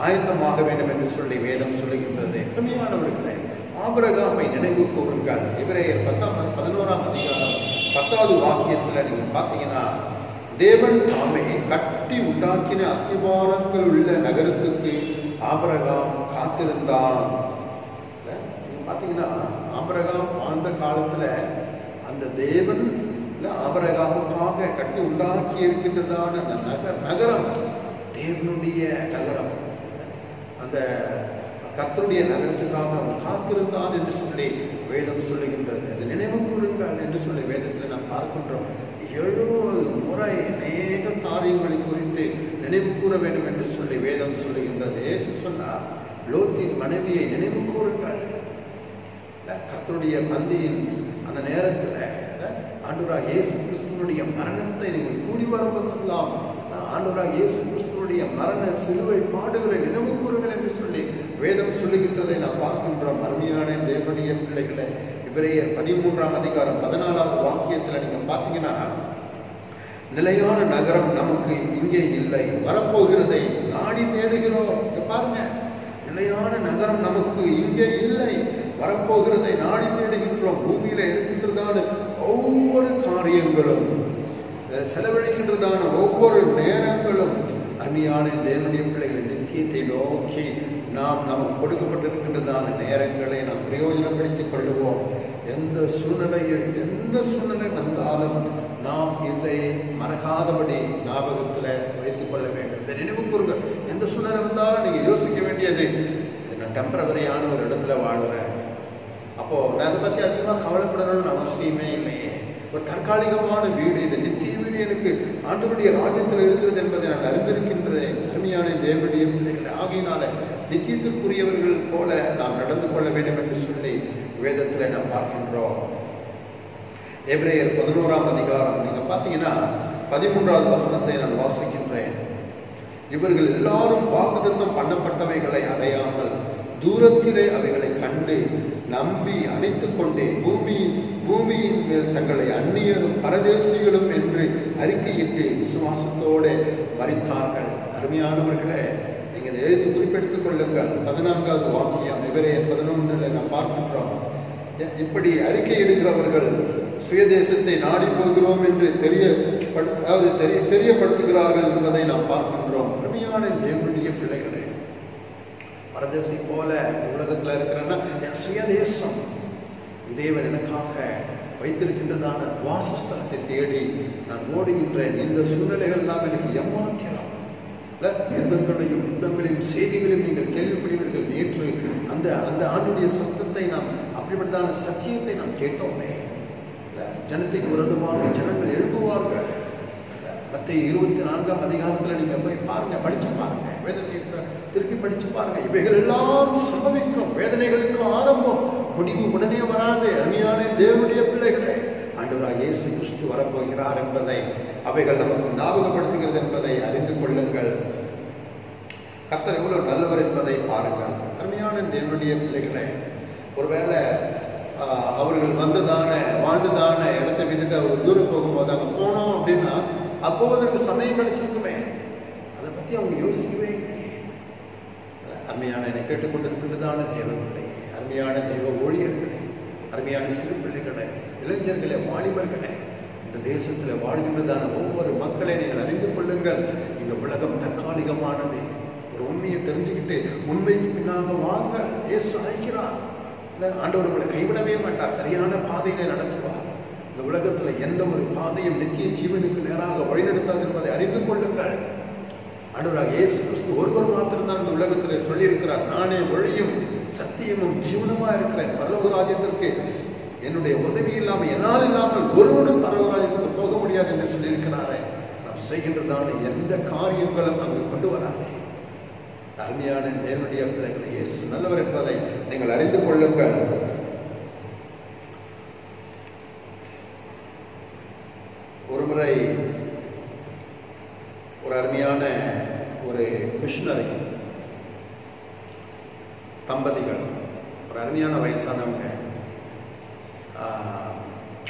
ஆயத்தமாக வேண்டும் என்று சொல்லி வேதம் சொல்லுகின்றது. உண்மையானவர்களை, ஆபிரகாமை நினைவு கூறுங்கள். எபிரேயர் 11ஆம் அதிகாரம் 10வது வாக்கியத்தில் நீங்க பார்த்தீங்கன்னா, தேவன் தாமே கட்டி உண்டாக்கின அஸ்திவாரங்கள் உள்ள நகரத்துக்கு ஆபிரகாம் காத்திருந்தான். பார்த்தீங்கன்னா, ஆபிரகாம் வாழ்ந்த காலத்துல அந்த தேவன் ஆபிரகாமுக்காக கட்டி உண்டாக்கி இருக்கின்றதான அந்த நகரம் தேவனுடைய நகரம். அந்த கர்த்தருடைய நகரத்துக்காக அவன் காத்திருந்தான் என்று சொல்லி வேதம் சொல்லுகின்றது. அது நினைவு கூறுங்கள் என்று சொல்லி வேதத்தில் நாம் பார்க்கின்றோம். 70 முறை அநேக காரியங்களை குறித்து நினைவு கூற வேண்டும் என்று சொல்லி வேதம் சொல்லுகின்றது. இயேசு சொன்னார், லோத்தின் மனைவியை நினைவு கூறுங்கள். கர்த்தருடைய பந்தியின் அந்த நேரத்தில் ஆண்டவராக இயேசு கிறிஸ்துவனுடைய மரணத்தை நீங்கள் கூடி வருவதெல்லாம் ஆண்டவராக இயேசு கிறிஸ்துவனுடைய மரண சிலுவை பாடுகளை நினைவு கூறுங்கள் என்று சொல்லி வேதம் சொல்லுகின்றதை நாம் பார்க்கின்றோம். அருமையான தேவனுடைய பிள்ளைகளை, எபிரேயர் 13ஆம் அதிகாரம் 14வது வாக்கியத்தில் நீங்க பார்த்தீங்கன்னா, நிலையான நகரம் நமக்கு இங்கே இல்லை, வரப்போகிறதை நாடி தேடுகிறோம். பாருங்க, நிலையான நகரம் நமக்கு இங்கே இல்லை, வரப்போகிறதை நாடி தேடுகின்றோம். பூமியில இருக்கின்றதான ஒவ்வொரு காரியங்களும், செலவழிக்கின்றதான ஒவ்வொரு நேரங்களும், அருமையான தேவனுடைய பிள்ளைகளை, நித்தியத்தை நோக்கி நாம் நமக்கு கொடுக்கப்பட்டிருக்கின்றதான நேரங்களை நாம் பிரயோஜனப்படுத்திக் கொள்ளுவோம். எந்த சூழ்நிலை வந்தாலும் நாம் இதை மறக்காதபடி ஞாபகத்தில் வைத்துக் கொள்ள வேண்டும். இந்த நினைவு கூறுங்கள். எந்த சூழ்நிலை வந்தாலும் நீங்க யோசிக்க வேண்டியது, நான் டெம்பரவரியான ஒரு இடத்துல வாழ்கிறேன். அப்போது நான் அதை பற்றி அதிகமாக கவலைப்படணும்னு அவசியமே இல்லையே. ஒரு தற்காலிகமான வீடு, இது நித்திய வீடு எனக்கு ஆண்டவருடைய ராஜ்யத்தில் இருக்கிறது என்பதை நான் அறிந்திருக்கின்றேன். அருமையான தேவனுடைய பிள்ளைகளை ஆகையினால நித்தியத்திற்குரியவர்கள் போல நாம் நடந்து கொள்ள வேண்டும் என்று சொல்லி வேதத்தில் நாம் பார்க்கின்றோம். எபிரேயர் 11ஆம் அதிகாரம் நீங்கள் பார்த்தீங்கன்னா 13வது வசனத்தை நான் வாசிக்கின்றேன். இவர்கள் எல்லாரும் வாக்குத்தத்தம் பண்ணப்பட்டவைகளை அடையாமல் தூரத்திலே அவைகளை கண்டு நம்பி அணைத்துக் கொண்டே பூமியின் மேல் தங்களை அந்நியரும் பரதேசிகளும் என்று அறிக்கையிட்டு விசுவாசத்தோடு மரித்தார்கள். அருமையானவர்களே, நீங்கள் இதை எழுதி குறிப்பெடுத்துக் கொள்ளுங்கள். 14வது வாக்கியம் எபிரேயர் 11 நாம் பார்க்கின்றோம். இப்படி அறிக்கை எடுக்கிறவர்கள் சுயதேசத்தை நாடி போகிறோம் என்று தெரியப்படுத்துகிறார்கள் என்பதை நாம் பார்க்கின்றோம். அருமையான தேவனுடைய பிள்ளைகளே, பரதேசி போல உலகத்தில் இருக்கிறேன்னா என் சுயதேசம் தேவன் எனக்காக வைத்திருக்கின்றதான வாசஸ்தலத்தை தேடி நான் ஓடுகின்றேன். இந்த சூழ்நிலைகள் தான் எனக்கு ஏமாத்திரம். யுத்தங்களையும் செய்திகளையும் நீங்கள் கேள்விப்படுவீர்கள். நேற்று அந்த அந்த ஆண்டுடைய சத்தத்தை நாம் அப்படிப்பட்டதான சத்தியத்தை நாம் கேட்டோமே. ஜனத்துக்கு விரோதமாக ஜனங்கள் எழுப்புவார்கள். மத்தேயு 24ஆம் அதிகாரத்தில் நீங்க போய் பாருங்க, படிச்சு பாருங்க, வேதத்தை திருப்பி படிச்சு பாருங்க. இவைகள் எல்லாம் சம்பவிக்கும். வேதனைகளுக்கு ஆரம்பம், முடிவு உடனே வராது. அருமையான தேவனுடைய பிள்ளைகளே, ஆண்டவராகிய இயேசு கிறிஸ்து வரப்போகிறார் என்பதை அவைகள் நமக்கு ஞாபகப்படுத்துகிறது என்பதை அறிந்து கொள்ளுங்கள். கர்த்தர் எவ்வளவு நல்லவர் என்பதை பாருங்கள். அருமையான தேவனுடைய பிள்ளைகளே, ஒருவேளை அவர்கள் வாழ்ந்துதான இடத்தை விட்டுட்டு அவர் தூரம் போகும்போது அங்கே போனோம் அப்படின்னா அப்போது அதற்கு சமயம் கிடைச்சிருக்குமே. அதை பற்றி அவங்க யோசிக்கவே இல்லையே. அருமையான என்னை கேட்டுக்கொண்டிருக்கின்றதான தேவர்களே, அருமையான தெய்வ ஊழியர்களே, அருமையான சிறு பிள்ளைகளே, இளைஞர்களே, வாலிபர்களே, இந்த தேசத்தில் வாழ்கின்றதான ஒவ்வொரு மக்களை நீங்கள் அறிந்து கொள்ளுங்கள். இந்த உலகம் தற்காலிகமானது. ஒரு உண்மையை தெரிஞ்சுக்கிட்டு உண்மைக்கு பின்னாக வாங்க. இயேசு அழைக்கிறார். ஆண்டவர் உங்களை கைவிடவே மாட்டார். சரியான பாதையிலே நடத்துவார். இந்த உலகத்தில் எந்த ஒரு பாதையும் நித்திய ஜீவனுக்கு நேராக வழிநடத்தாது என்பதை அறிந்து கொள்ளுங்கள். ஆண்டவராக இயேசு கிறிஸ்து ஒருவர் மாத்திரம்தான் இந்த உலகத்தில் சொல்லியிருக்கிறார், நானே வழியும் சத்தியமும் ஜீவனுமா இருக்கிறேன். பரலோக ராஜ்யத்திற்கு என்னுடைய உதவி இல்லாமல், என்னால் இல்லாமல் ஒருவனும் பரலோக ராஜ்யத்துக்கு போக முடியாது என்று சொல்லியிருக்கிறாரே. நாம் செய்கின்றதான எந்த காரியங்களும் அங்கு கொண்டு வராது. அருமையான தேவனுடைய பிள்ளைகளை, இயேசு நல்லவர் என்பதை நீங்கள் அறிந்து கொள்ளுங்கள். ஒருமுறை ஒரு அருமையான ஒரு மிஷனரி தம்பதிகள், ஒரு அருமையான வயசானவங்க,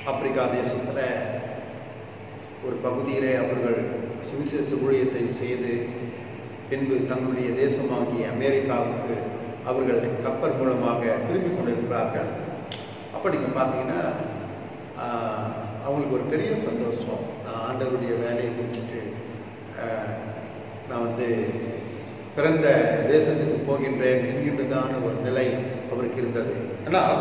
ஆப்பிரிக்கா தேசத்தில் ஒரு பகுதியிலே அவர்கள் சுவிசேஷ ஊழியத்தை செய்து பின்பு தங்களுடைய தேசமாகிய அமெரிக்காவுக்கு அவர்கள் கப்பல் மூலமாக திரும்பி கொண்டிருக்கிறார்கள். அப்போ நீங்கள் பார்த்தீங்கன்னா அவங்களுக்கு ஒரு பெரிய சந்தோஷம். நான் ஆண்டவருடைய வேலையை முடிச்சுட்டு நான் பிறந்த தேசத்துக்கு போகின்றேன் என்கின்றதான ஒரு நிலை அவருக்கு இருந்தது. ஆனால்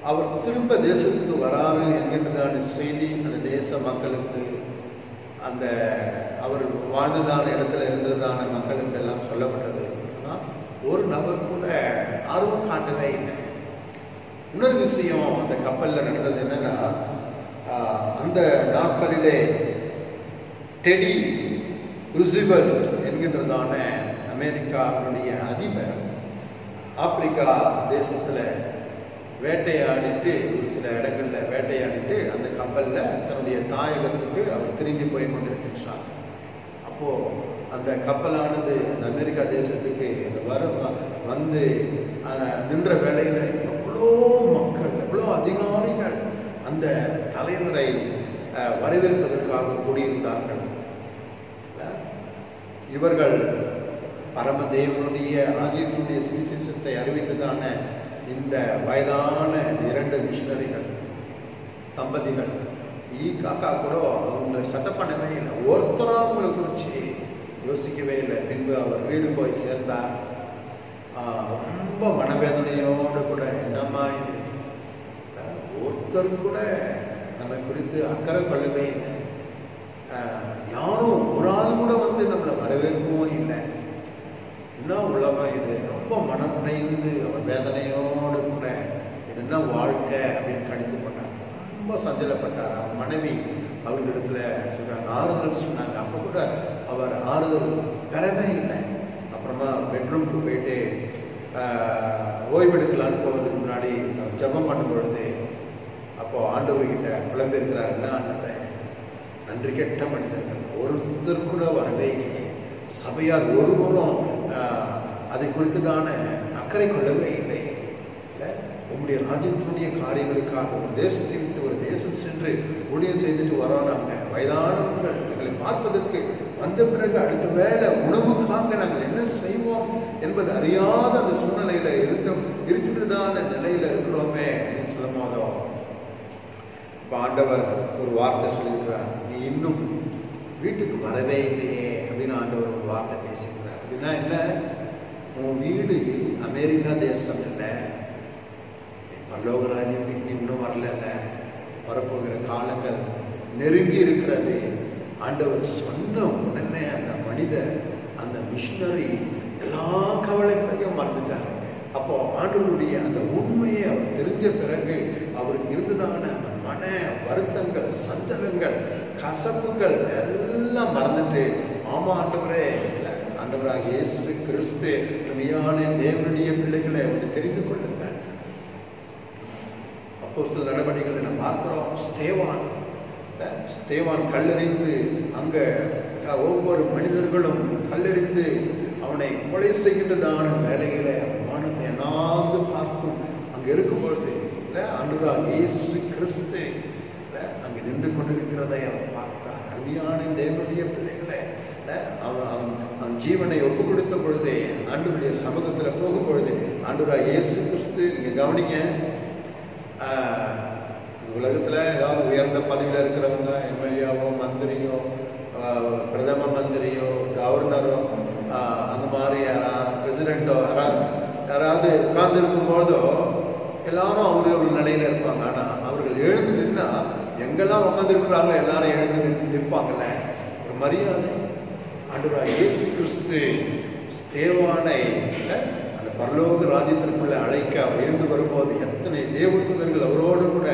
அவர் திரும்ப தேசத்துக்கு வராரு என்கின்றதான செய்தி அந்த தேச மக்களுக்கு, அந்த அவர் வாழ்ந்ததான இடத்துல இருந்ததான மக்களுக்கு எல்லாம் சொல்லப்பட்டது. ஆனால் ஒரு நபர் கூட ஆர்வம் காட்டவே இல்லை. இன்னொரு விஷயம் அந்த கப்பலில் நடந்தது என்னன்னா, அந்த நாட்களிலே டெடி ரூஸ்வெல்ட் என்கின்றதான அமெரிக்காவுடைய அதிபர் ஆப்பிரிக்கா தேசத்தில் வேட்டையாடிட்டு, ஒரு சில இடங்களில் வேட்டையாடிட்டு அந்த கப்பலில் தன்னுடைய தாயகத்துக்கு அவர் திரும்பி போய் கொண்டிருக்கின்றார். அப்போது அந்த கப்பலானது அந்த அமெரிக்கா தேசத்துக்கு நின்ற வேளையில் எவ்வளோ மக்கள், எவ்வளோ அதிகாரிகள் அந்த தலைவரை வரவேற்பதற்காக கூடியிருந்தார்கள். இவர்கள் பரமதேவனுடைய ராஜ்யத்தினுடைய சுவிசேஷத்தை அறிவித்ததான இந்த வயதான 2 மிஷனரிகள் தம்பதிகள் காக்கா கூட அவங்களை சட்டம் பண்ணவே இல்லை. ஒருத்தராக அவங்களை குறித்து யோசிக்கவே இல்லை. பின்பு அவர் வீடு போய் சேர்ந்தார். ரொம்ப மனவேதனையோடு கூட, என்னம்மா இது, ஒருத்தர் கூட நம்ம குறித்து அக்கறை கொள்ளவே இல்லை, யாரும் ஒரு ஆள் கூட நம்மளை வரவேற்போம் உடைந்து அவர் வேதனையோடு கூட இது என்ன வாழ்க்கை அப்படின்னு கடிந்து கொண்டார். ரொம்ப சஞ்சலப்பட்டார். அவர் மனைவி அவர்களிடத்துல சொல்றாங்க, ஆறுதல் சொன்னாங்க. அப்போ கூட அவர் ஆறுதல் பெறவே இல்லை. அப்புறமா பெட்ரூம்க்கு போயிட்டு ஓய்வெடுக்கலான்னு போவதுக்கு முன்னாடி அவர் ஜெபம் பண்ணும் பொழுது அப்போ ஆண்டவர்கிட்ட புலம்பெருக்கிறார், என்ன ஆண்டவரே, நன்றி கெட்ட மனிதர்கள் ஒருத்தர் கூட வரவே இல்லையே, சபையார் ஒருவரும் அதை குறித்துதான அக்கறை கொள்ளவே இல்லை. இல்லை, உங்களுடைய ராஜ்யத்தினுடைய காரியங்களுக்காக ஒரு தேசத்தை விட்டு ஒரு தேசம் சென்று ஊழியம் செய்துட்டு வரோம். நாங்கள் வயதானவர்கள் எங்களை பார்ப்பதற்கு வந்த பிறகு அடுத்த வேளை உணவுக்காக நாங்கள் என்ன செய்வோம் என்பது அறியாத அந்த சூழ்நிலையில இருக்கின்றதான நிலையில இருக்கிறோமே அப்படின்னு சொல்லும் போதோ இப்போ ஆண்டவர் ஒரு வார்த்தை சொல்லியிருக்கிறார், நீ இன்னும் வீட்டுக்கு வரவே இல்லையே அப்படின்னு ஆண்டவர் ஒரு வார்த்தை பேசியிருக்கிறார். அப்படின்னா என்ன, உன் வீடு அமெரிக்கா தேசம் இல்லை, பரலோக ராஜ்யத்துக்கு நீ இன்னும் வரல, வரப்போகிற காலங்கள் நெருங்கி இருக்கிறது. ஆண்டவர் சொன்ன உடனே அந்த மனிதர், அந்த மிஷனரி எல்லா கவலைகளையும் மறந்துட்டார். அப்போ ஆண்டவருடைய அந்த உண்மையை அவர் தெரிஞ்ச பிறகு அவருக்கு இருந்ததான அந்த மன வருத்தங்கள், சஞ்சலங்கள், கசப்புகள் எல்லாம் மறந்துட்டு, ஆமா ஆண்டவரே, ஆண்டவராக இயேசு கிறிஸ்து உண்மையான தேவனுடைய பிள்ளைகளை அவரை தெரிந்து கொள்ளுங்கள். அப்போஸ்தலர் நடவடிக்கைகளை நம்ம பார்க்கிறோம். ஸ்தேவான் கல்லெறிந்து அங்க ஒவ்வொரு மனிதர்களும் கல்லெறிந்து அவனை கொலை செய்கின்றதான வேலைகளை வானத்தை என்னாந்து பார்க்கும் அங்க இருக்கும்பொழுது ஆண்டவராக இயேசு கிறிஸ்து அங்க நின்று கொண்டிருக்கிறதை அவன் பார்க்கிறார். அருமையான தேவனுடைய பிள்ளைகளை அவன் ஜீவனை ஒப்பு கொடுத்த பொழுதே ஆண்டவருடைய சமூகத்துல போகும் பொழுது ஆண்டவராக இயேசு கிறிஸ்து, நீங்க கவனிங்க, உலகத்துல ஏதாவது உயர்ந்த பதவியில இருக்கிறவங்க, எம்எல்ஏவோ மந்திரியோ பிரதம மந்திரியோ கவர்னரோ அந்த மாதிரி பிரசிடென்ட்டோ யாராவது உட்கார்ந்து இருக்கும் போதோ எல்லாரும் அவர்கள் நிலையில இருப்பாங்க. ஆனா அவர்கள் எழுந்து நின்னா எங்கெல்லாம் உட்கார்ந்து இருக்கிறாங்களோ எல்லாரும் எழுந்து நிற்பாங்கல்ல, ஒரு மரியாதை. ஆண்டவராக இயேசு கிறிஸ்து ஸ்தேவானை அந்த பரலோக ராஜ்யத்திற்குள்ள அழைக்க அவர் எழுந்து வரும்போது எத்தனை தேவதூதர்கள் அவரோடு கூட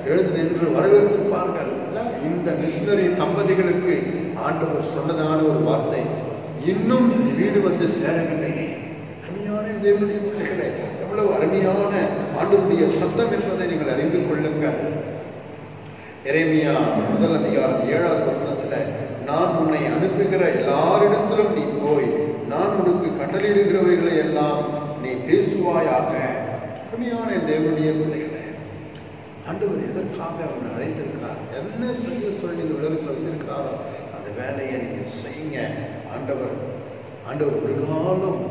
எழுந்து நின்று வரவேற்றிருப்பார்கள். இந்த மிஷனரி தம்பதிகளுக்கு ஆண்டவர் சொன்னதான ஒரு வார்த்தை, இன்னும் வீடு வந்து சேரவில்லையே. அருமையான தேவனுடைய பிள்ளைகளை, எவ்வளவு அருமையான ஆண்டவருடைய சத்தம் என்பதை நீங்கள் அறிந்து கொள்ளுங்கள். எரேமியா 1:7 நான் உன்னை அனுப்புகிற எல்லாரிடத்திலும் நீ போய் நான் உனக்கு கட்டளையிடுகிறவைகளை எல்லாம் நீ பேசுவாயாக. அருமையான தேவனுடைய பிள்ளைகளை, ஆண்டவர் எதற்காக அவனை அழைத்திருக்கிறார், என்ன செய்ய சொல்லி இந்த உலகத்தில் வைத்திருக்கிறாரோ அந்த வேலையை நீங்க செய்யுங்க. ஆண்டவர் ஒரு காலம்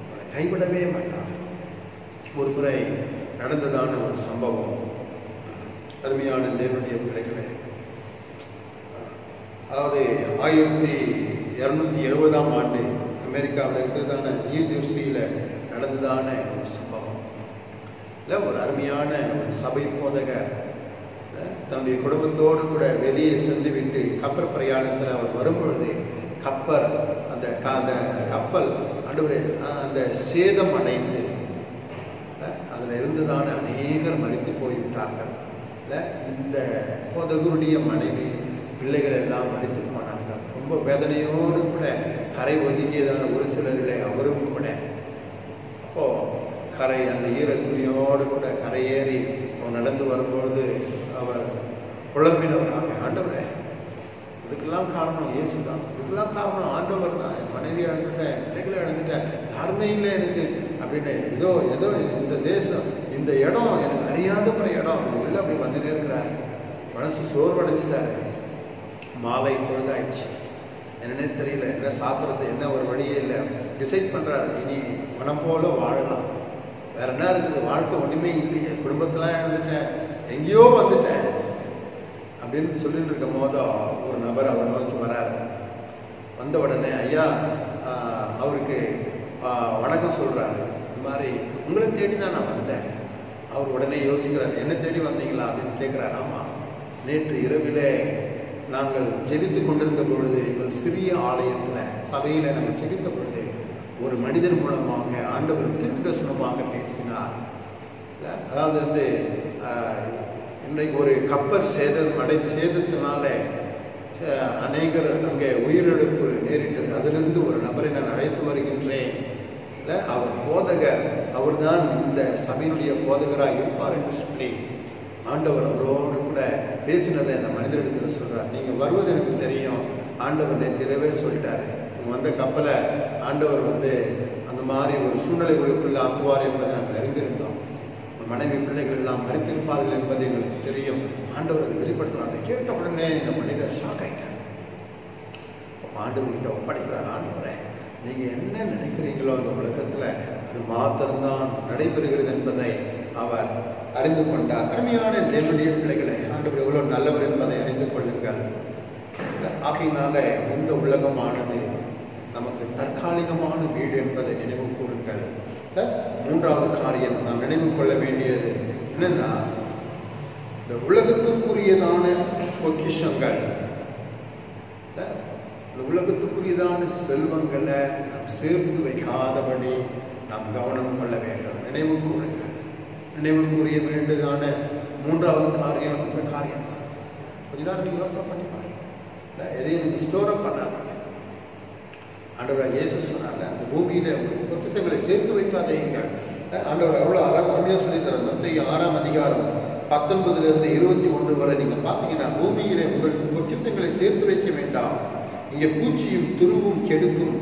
அவனை கைவிடவே மாட்டார். ஒரு முறை நடந்ததான ஒரு சம்பவம், அருமையான தேவனுடைய பிள்ளைகளே, அதாவது 1270 அமெரிக்காவில் இருக்கிறதான நியூ ஜெர்சியில நடந்ததான ஒரு சம்பவம். இல்லை, ஒரு அருமையான ஒரு சபை போதகர் தன்னுடைய குடும்பத்தோடு கூட வெளியே சென்று விட்டு கப்பல் பிரயாணத்தில் அவர் வரும்பொழுது அந்த கப்பல் அந்த சேதம் அடைந்து அதில் இருந்ததான அநேகர் மரித்து போய்விட்டார்கள். இல்லை, இந்த போதகருடைய மனைவி பிள்ளைகள் எல்லாம் மரித்து போனார்கள். ரொம்ப வேதனையோடு கூட கரை ஒதுக்கியதான ஒரு சிலரிலே அவரும் கூட. அப்போ கரை அந்த ஈரத்துணியோடு கூட கரையேறி அவர் நடந்து வரும்பொழுது அவர் புலம்பினவராக, ஆண்டவரே, இதுக்கெல்லாம் காரணம் இயேசு தான், இதுக்கெல்லாம் காரணம் ஆண்டவர் தான், என் மனைவி இழந்துட்டேன், பிள்ளைகளை இழந்துட்டேன், யாருமே இல்லை எனக்கு அப்படின்னு ஏதோ இந்த தேசம், இந்த இடம் எனக்கு அறியாத ஒரு இடம் உள்ள அப்படி வந்துட்டே இருக்கிறாரு. மனசு சோர்வடைஞ்சிட்டாரு. மாலை பொழுதாயிடுச்சு, என்னன்னே தெரியல, என்ன சாப்பிட்றது, என்ன ஒரு வழியே இல்லை. டிசைட் பண்ணுறாரு, இனி மனம் போல வாழலாம், வேற என்ன இருக்குது, வாழ்க்கை ஒன்றுமே இல்லையே, குடும்பத்தெல்லாம் இழந்துட்டேன், எங்கேயோ வந்துட்டேன் அப்படின்னு சொல்லிட்டு இருக்கும் போதோ ஒரு நபர் அவர் நோக்கி வராரு. வந்த உடனே ஐயா அவருக்கு வணக்கம் சொல்கிறாரு. இந்த மாதிரி உங்களை தேடி தான் நான் வந்தேன். அவர் உடனே யோசிக்கிறார், என்ன தேடி வந்தீங்களா அப்படின்னு கேட்குறாரு. ஆமாம், நேற்று இரவிலே நாங்கள் ஜெபித்து கொண்டிருந்த பொழுது எங்கள் சிறிய ஆலயத்தில் சபையில் நாங்கள் ஜெபித்த பொழுது ஒரு மனிதர் மூலமாக ஆண்டவர் தீர்க்கதரிசனமாக பேசினார். அதாவது வந்து இன்றைக்கு ஒரு கப்பல் சேதத்தினால அநேகர் அங்கே உயிரிழப்பு நேரிட்டது. அதிலிருந்து ஒரு நபரை நான் அழைத்து வருகின்றேன். அவர் போதகர், அவர்தான் இந்த சபையினுடைய போதகராக இருப்பார் என்று சொல்லி ஆண்டவர் அவரோடு கூட பேசினதை அந்த மனிதரிடத்தில் சொல்றார். நீங்க வருவது எனக்கு தெரியும், ஆண்டவர் நேற்றிரவே சொல்லிட்டாரு. நீங்க வந்த கப்பலை ஆண்டவர் வந்து அந்த மாதிரி ஒரு சூழ்நிலைகளுக்குள்ள ஆக்குவார் என்பதை நாங்கள் அறிந்திருந்தோம். மனைவி பிள்ளைகள் எல்லாம் மறித்திருப்பார்கள் என்பது எங்களுக்கு தெரியும். ஆண்டவர் அதை வெளிப்படுத்துறார். அதை கேட்ட உடனே இந்த மனிதர் ஷாக் ஆயிட்டார். ஆண்டவர்கிட்ட ஒப்படைக்கிறார். ஆண்டவரே, நீங்க என்ன நினைக்கிறீங்களோ அந்த உலகத்துல அது மாத்திரம்தான் நடைபெறுகிறது என்பதை அவர் அறிந்து கொண்டார். அருமையான தேவனுடைய பிள்ளைகளை, ஆண்டவர் எவ்வளவு நல்லவர் என்பதை அறிந்து கொள்ளுங்கள். ஆகையினால இந்த உலகமானது நமக்கு தற்காலிகமான வீடு என்பதை நினைவு கூறுங்கள். மூன்றாவது காரியம் நாம் நினைவு கொள்ள வேண்டியது என்னன்னா, இந்த உலகத்துக்குரியதான பொக்கிஷங்கள், இந்த உலகத்துக்குரியதான செல்வங்களை நாம் சேர்த்து வைக்காதபடி நாம் கவனம் கொள்ள வேண்டும். நினைவு கூறுங்கள். நினைவு கூறிய வேண்டியதான மூன்றாவது காரியம் இந்த காரியம் தான். கொஞ்ச நேரம் நீங்க யோசனை பண்ணி பாருங்க. எதையும் நீங்க ஸ்டோர் அப் பண்ணாதீங்க. ஆண்டவர் இயேசு சொன்னார்ல, அந்த பூமியில பொக்கிஷங்களை சேர்த்து வைக்காதீங்க. ஆண்டவர் எவ்வளவு அருமையா சொல்லித்தரார். மத்தேயு 6ஆம் அதிகாரம் 19-21 வரை நீங்க பாத்தீங்கன்னா, பூமியிலே உங்களுக்கு பொக்கிஷங்களை சேர்த்து வைக்க வேண்டாம், இங்கே பூச்சியும் துருவும் கெடுக்கும்,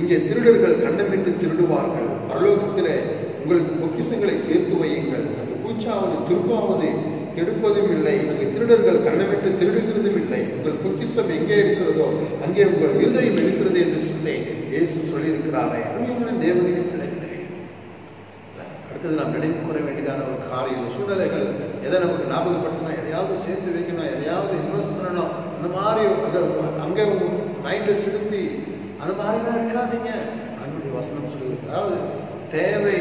இங்கே திருடர்கள் கண்ணமிட்டு திருடுவார்கள். பரலோகத்திலே உங்களுக்கு பொக்கிஷங்களை சேர்த்து வையுங்கள், அது பூச்சாவது துருவாவது கெடுப்பதும் இல்லை, அங்கே திருடர்கள் கண்ணமிட்டு திருடுகிறதும் இல்லை. உங்கள் பொக்கிஷம் எங்கே இருக்கிறதோ அங்கே உங்கள் இருதயம் இருக்கிறது என்று சொல்லி இயேசு சொல்லியிருக்கிறாரே. அருமையான தேவனுடைய பிள்ளைகளே, அடுத்தது நாம் நினைவு கூற வேண்டியதான ஒரு காரியம். இந்த சூழ்நிலைகள் எதை நமக்கு ஞாபகப்படுத்தணும், எதையாவது சேர்த்து வைக்கணும், எதையாவது இன்வெஸ்ட் பண்ணணும், அந்த மாதிரி அதை அங்கே மைண்டை செலுத்தி அந்த மாதிரிலாம் இருக்காதீங்க. ஆண்டவருடைய வசனம் சொல்லுகிறது. அதாவது தேவை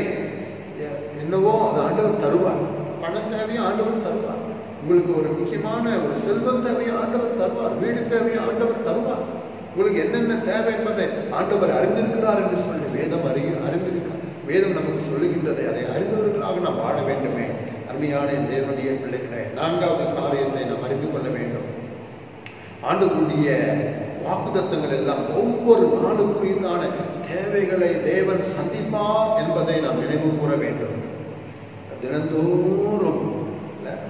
என்னவோ அது ஆண்டவர் தருவார். பணம் தேவையை ஆண்டவர் தருவார். உங்களுக்கு ஒரு முக்கியமான ஒரு செல்வம் தேவையை ஆண்டவர் தருவார். வீடு தேவையை ஆண்டவர் தருவார். உங்களுக்கு என்னென்ன தேவை என்பதை ஆண்டவர் அறிந்திருக்கிறார் என்று சொல்லி வேதம் அறிந்திருக்கிறார். வேதம் நமக்கு சொல்லுகின்றதை அதை அறிந்தவர்களாக நாம் வாழ வேண்டுமே. அருமையான தேவனுடைய பிள்ளைகளை, நான்காவது காரியத்தை நாம் அறிந்து கொள்ள வேண்டும். ஆண்டவருடைய வாக்குத்தத்தங்கள் எல்லாம் ஒவ்வொரு நாளுக்குரியதான தேவைகளை தேவன் சந்திப்பார் என்பதை நாம் நினைவு கூற வேண்டும். தினந்தோறும்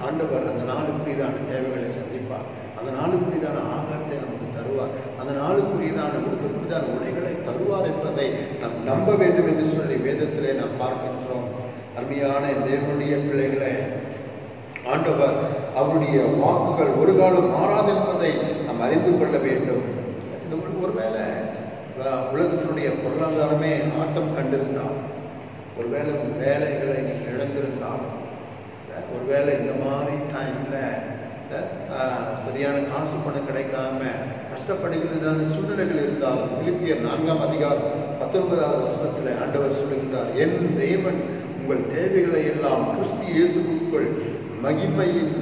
ஆண்டவர் அந்த நாளுக்குரியதான தேவைகளை சந்திப்பார். அந்த நாளுக்குரியதான ஆகாரத்தை நமக்கு தருவார். அந்த நாளுக்குரியதான உடுத்தக்கூடியதான உடைகளை தருவார் என்பதை நாம் நம்ப வேண்டும் என்று சொல்லி வேதத்திலே நாம் பார்க்கின்றோம். அருமையான தேவனுடைய பிள்ளைகளை, ஆண்டவர் அவருடைய வாக்குகள் ஒரு காலம் மாறாது என்பதை நாம் அறிந்து கொள்ள வேண்டும். இந்த ஒருவேளை உலகத்தினுடைய பொருளாதாரமே ஆட்டம் கண்டிருந்தால், ஒருவேளை வேலைகளை நீங்கள் இழந்திருந்தாலும், ஒருவேளை இந்த மாதிரி டைம்ல சரியான காசு பணம் கிடைக்காம கஷ்டப்படுகிறதான சூழ்நிலைகள் இருந்தாலும், பிலிப்பியர் 4ஆம் அதிகாரம் 19வது வசனத்தில் ஆண்டவர் சொல்லுகின்றார், என் தேவன் உங்கள் தேவைகளை எல்லாம் கிறிஸ்து இயேசுவுக்குள் மகிமையின்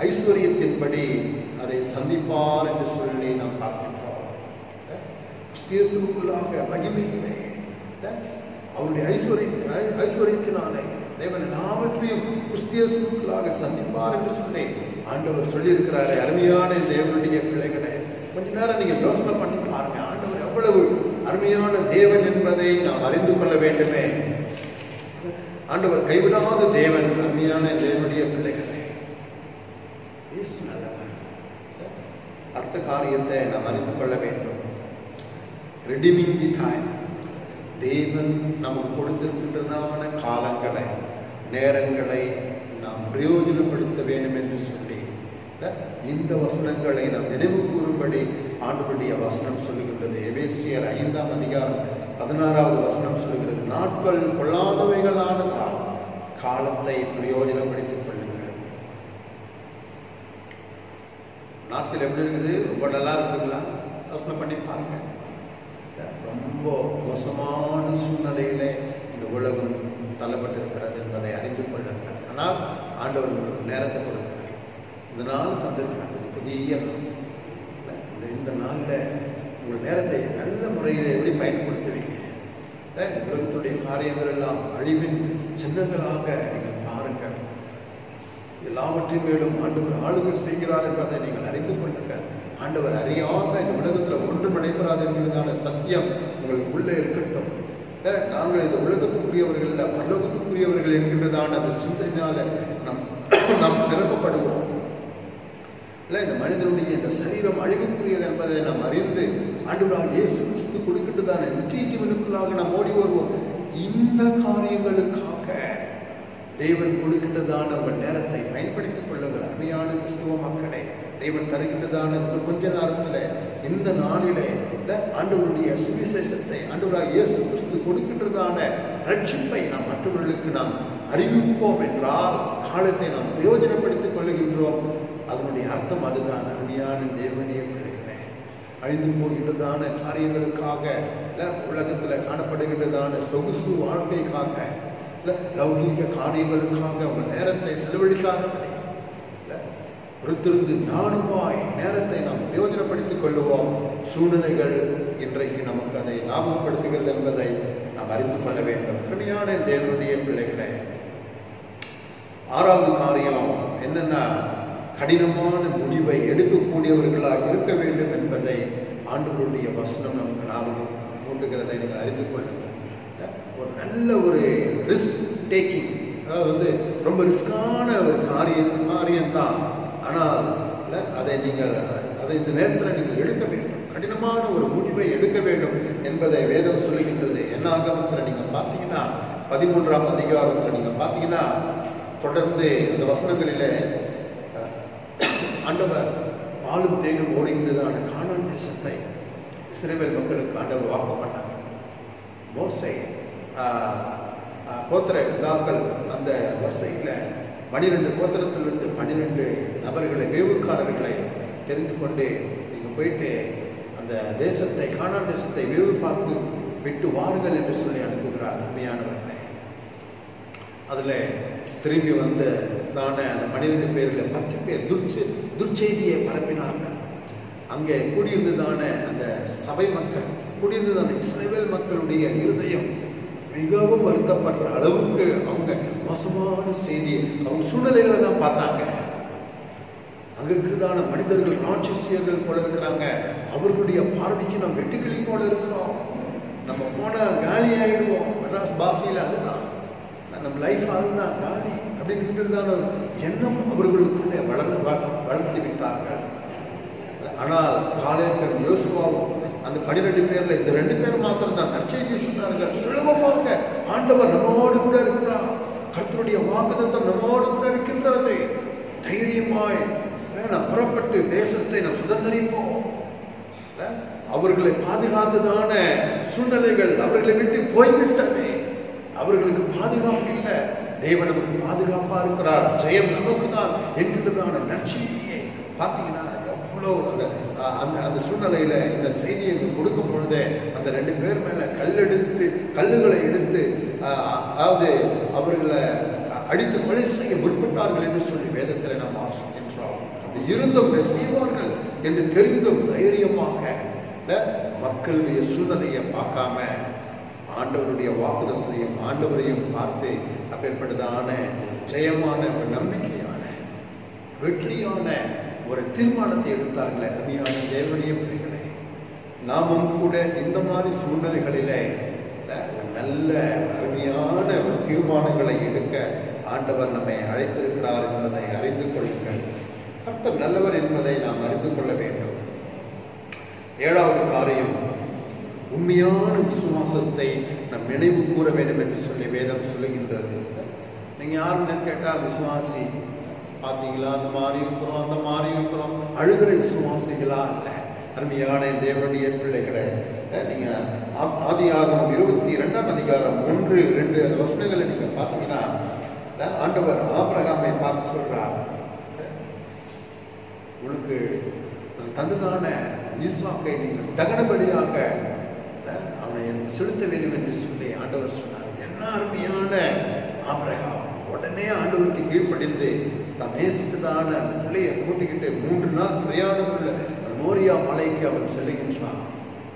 ஐஸ்வர்யத்தின்படி அதை சந்திப்பார் என்று சொல்லி நாம் பார்க்கின்றோம். கிறிஸ்து இயேசுவுக்குள்ளாக மகிமையிலே அவருடைய ஐஸ்வர்யத்தினாலே தேவன் எல்லாவற்றையும் கிறிஸ்து இயேசுவுக்குள்ளாக சந்திப்பார் என்று சொல்லி ஆண்டவர் சொல்லியிருக்கிறாரே. அருமையான தேவனுடைய பிள்ளைகளை, கொஞ்ச நேரம் நீங்க யோசனை பண்ணி பாருங்க. ஆண்டவர் எவ்வளவு அருமையான தேவன் என்பதை நாம் அறிந்து கொள்ள வேண்டுமே. ஆண்டவர் கைவிடாத தேவன். அருமையான தேவனுடைய பிள்ளைகளை, இயேசு நல்லவர். அடுத்த காரியத்தை நாம் அறிந்து கொள்ள வேண்டும். ரெடிமிங் தி டைம். தேவன் நமக்கு கொடுத்திருக்கின்றதான காலங்களை, நேரங்களை நாம் பிரயோஜனப்படுத்த வேண்டும் என்று சொல்லி இந்த வசனங்களை நாம் நினைவு கூறும்படி ஆண்டவருடைய வசனம் சொல்லுகின்றது. எபேசியர் 5ஆம் அதிகாரம் 16வது வசனம் சொல்லுகிறது, நாட்கள் கொள்ளாதவைகளானதால் காலத்தை பிரயோஜனப்படுத்திக் கொள்ளுங்கள். நாட்கள் எப்படி இருக்குது? ரொம்ப நல்லா இருக்குங்களா? யோசனை பண்ணி பாருங்க. ரொம்ப மோசமான சூழ்நிலையிலே இந்த உலகம் தள்ளப்பட்டிருக்கிறது என்பதை அறிந்து கொள்ளுங்கள். ஆனால் ஆண்டவர் நேரத்தை கொடுக்கிறார். இந்த நாள் தந்திருக்கிறார், புதிய நாள். இந்த நாளில் உங்கள் நேரத்தை நல்ல முறையில் எப்படி பயன்படுத்துவீங்க? உலகத்துடைய காரியங்கள் எல்லாம் அழிவின் சின்னங்களாக நீங்கள் பாருங்கள். எல்லாவற்றின் மேலும் ஆண்டவர் ஆளுகை செய்கிறார் என்பதை நீங்கள் அறிந்து கொள்ளுங்கள். ஆண்டவர் அறியாம இந்த உலகத்தில் ஒன்றும் நடைபெறாது என்கிறதான சத்தியம் உங்களுக்கு உள்ளே இருக்கட்டும். நாங்கள் இந்த உலகத்துக்குரியவர்கள் இல்லை, பரலோகத்துக்குரியவர்கள் என்கின்றதான அந்த சிந்தனையால நாம் நிரப்பப்படுவோம். இல்லை, இந்த மனிதனுடைய இந்த சரீரம் அழிவுக்குரியது என்பதை நாம் அறிந்து ஆண்டவராக இயேசு கிறிஸ்து கொடுக்கின்றதான நித்திய ஜீவனுக்குள்ளாக நாம் ஓடி வருவோம். இந்த காரியங்களுக்காக தேவன் கொடுக்கின்றதான உங்கள் நேரத்தை பயன்படுத்திக் கொள்ளுங்கள். அருமையான கிறிஸ்துவ மக்களே, தேவன் தருகின்றதான இந்த கொஞ்ச நேரத்தில் இந்த நாளிலே ஆண்டவருடைய சுவிசேஷத்தை ஆண்டவராக இயேசு கிறிஸ்து கொடுக்கின்றதான ரட்சிப்பை நாம் மற்றவர்களுக்கு நாம் அறிவிப்போம் என்றால் காலத்தை நாம் பிரயோஜனப்படுத்திக் கொள்ளுகின்றோம். அதனுடைய அர்த்தம் அதுதான். அருமையான தேவனுடைய பிள்ளைகளே, அழிந்து போகின்றதான காரியங்களுக்காக, உலகத்தில் காணப்படுகின்றதான சொகுசு வாழ்க்கைக்காக, லௌகீக காரியங்களுக்காக உங்கள் நேரத்தை செலவழிக்காதபடி பொறுத்திருந்து ஞானமாய் நேரத்தை நாம் பிரயோஜனப்படுத்திக் கொள்ளுவோம். சூழ்நிலைகள் இன்றைக்கு நமக்கு அதை ஞாபகப்படுத்துகிறது என்பதை நாம் அறிந்து கொள்ள வேண்டும். அருமையான தேவனுடைய பிள்ளைகளே, ஆறாவது காரியம் என்னன்னா, கடினமான முடிவை எடுக்கக்கூடியவர்களாக இருக்க வேண்டும் என்பதை ஆண்டவருடைய வசனம் நமக்கு ஞாபகம் ஊட்டுகிறதை நீங்கள் அறிந்து கொள்ளுங்கள். ஒரு நல்ல ஒரு ரிஸ்க் டேக்கிங், அதாவது ரொம்ப ரிஸ்கான ஒரு காரியம்தான். ஆனால் அதை இந்த நேரத்தில் நீங்கள் எடுக்க வேண்டும். கடினமான ஒரு முடிவை எடுக்க வேண்டும் என்பதை வேதம் சொல்லுகின்றது. என்னாகமத்தில் நீங்கள் பார்த்தீங்கன்னா 13ஆம் அதிகாரத்தில் நீங்கள் பார்த்தீங்கன்னா தொடர்ந்து அந்த வசனங்களிலே ஆண்டவர் பாலும் தேனும் ஓடுகின்றதான கானான் தேசத்தை இஸ்ரவேல் மக்களுக்கு ஆண்டவர் வாக்கு பண்ணார். மோசே கோத்திர பிதாக்கள் அந்த வரிசையில் 12 கோத்திரத்திலிருந்து 12 நபர்களை, வேவுக்காரர்களை தெரிந்து கொண்டு நீங்கள் போயிட்டு அந்த தேசத்தை, கானான் தேசத்தை வேவு பார்த்து விட்டு வாருங்கள் என்று சொல்லி அனுப்புகிறார். உண்மையானவர்களே, அதில் திரும்பி வந்து தானே அந்த 12 பேரில் 10 பேர் துர்ச்செய்தியை பரப்பினார்கள். அங்கே கூடியிருந்ததான அந்த சபை மக்கள், கூடியிருந்ததான இஸ்ரவேல் மக்களுடைய இருதயம் மிகவும் வருத்தப்படுற அளவுக்கு அவங்க மோசமான செய்தியை அவங்க சூழ்நிலைகளை தான் பார்த்தாங்க. அங்க இருக்கிறதான மனிதர்கள் ராட்சசியர்கள் போல இருக்கிறாங்க. அவர்களுடைய பார்வைக்கு நம்ம வெட்டுக்கிளி போல இருக்கிறோம். நம்ம போன காலி ஆயிடுவோம். மெட்ராஸ் பாஷையில் அதுதான், நம்ம லைஃப் அதுதான் காலி அப்படின்றதான எண்ணம் அவர்களுக்குள்ளே வளர்த்து விட்டார்கள். ஆனால் காலேபும் யோசுவாவும் அந்த 12 பேர்ல இந்த 2 பேர் மாத்திரம் தான் நற்செய்தி சொன்னார்கள். சுலபமாக ஆண்டவர் நம்மோடு கூட இருக்கிறார், கர்த்தருடைய வாக்குத்தத்தம் நம்மோடு கூட இருக்கின்றது, தைரியமாய் நாம் புறப்பட்டு தேசத்தை நாம் சுதந்திரிப்போம். அவர்களை பாதுகாத்ததான சூழ்நிலைகள் அவர்களை விட்டு போய்விட்டது. அவர்களுக்கு பாதுகாப்பு இல்லை. தேவன் நமக்கு பாதுகாப்பா இருக்கிறார், ஜெயம் நமக்கு தான் என்கின்றதான நற்செய்தியை பார்த்தீங்கன்னா எவ்வளோ அந்த சூழ்நிலையில இந்த செய்தியை கொடுக்கும் பொழுதே அந்த 2 பேர் மேல கல்லுகளை எடுத்து அதாவது அவர்களை அடித்து கொலை செய்ய முற்பட்டார்கள் என்று சொல்லி வேதத்தில் நாம் வாசிக்கின்றோம். அப்படி இருந்தும் செய்வார்கள் என்று தெரிந்தும் தைரியமாக மக்களுடைய சூழ்நிலையை பார்க்காம ஆண்டவருடைய வாக்குதத்தையும் ஆண்டவரையும் பார்த்து அப்பேற்பட்டதான ஜெயமான ஒரு நம்பிக்கையான வெற்றியான ஒரு தீர்மானத்தை எடுத்தார்கள். அருமையான தேவனுடைய பிள்ளைகளே, நாமும் கூட இந்த மாதிரி சூழ்நிலைகளிலே நல்ல அருமையான ஒரு தீர்மானங்களை எடுக்க ஆண்டவர் நம்மை அழைத்திருக்கிறார் என்பதை அறிந்து கொள்ளுங்கள். கர்த்தர் நல்லவர் என்பதை நாம் அறிந்து கொள்ள வேண்டும். 7வது காரியம், உண்மையான விசுவாசத்தை நம் நினைவு கூற வேண்டும் என்று சொல்லி வேதம் சொல்லுகின்றது. நீங்க யாருன்னு கேட்டால் விசுவாசி பார்த்தீங்களா, அந்த மாதிரி இருக்கிறோம் அந்த மாதிரி இருக்கிறோம் அழுகிற விசுவாசிகளா இல்லை. அருமையான தேவனுடைய பிள்ளைகளை, நீங்க ஆதியாகமம் 22ஆம் அதிகாரம் 1-2 வசனங்களை நீங்க பார்த்தீங்கன்னா ஆண்டவர் ஆபிரகாமை பார்த்து சொல்றார், உனக்கு நான் தந்ததான ஈசாக்கை நீங்கள் தகனபலியாக அவனை எனக்கு செலுத்த வேண்டும் என்று சொல்லி ஆண்டவர் சொன்னார். என்ன அருமையான ஆபிரகாம் உடனே ஆண்டவருக்கு கீழ்ப்படிந்து தான் நேசித்ததான அந்த பிள்ளையை கூட்டிக்கிட்டு 3 நாள் பிரயாணம் உள்ள மோரியா மலைக்கு அவன் செல்லுகின்றான்.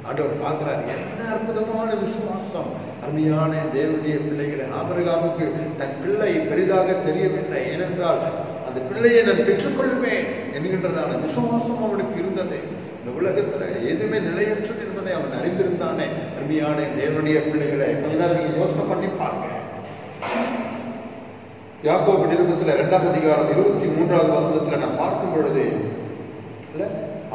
ஆண்டவர் பார்க்கிறார். என்ன அற்புதமான விசுவாசம்! அருமையான தேவனுடைய பிள்ளைகளை, ஆபிரகாமுக்கு தன் பிள்ளை பெரிதாக தெரியவில்லை, ஏனென்றால் அந்த பிள்ளையை நான் பெற்றுக்கொள்வேன் என்கின்றதான விசுவாசம் அவனுக்கு இருந்தது. இந்த உலகத்துல எதுவுமே நிலையற்றது என்பதை அவன் அறிந்திருந்தானே. அருமையான தேவனுடைய பிள்ளைகளை எல்லாரும் நீங்க யோசனை பண்ணி பாருங்க. யாக்கோபு நிருபத்துல 2ஆம் அதிகாரம் 23வது வசனத்துல நான் பார்க்கும் பொழுது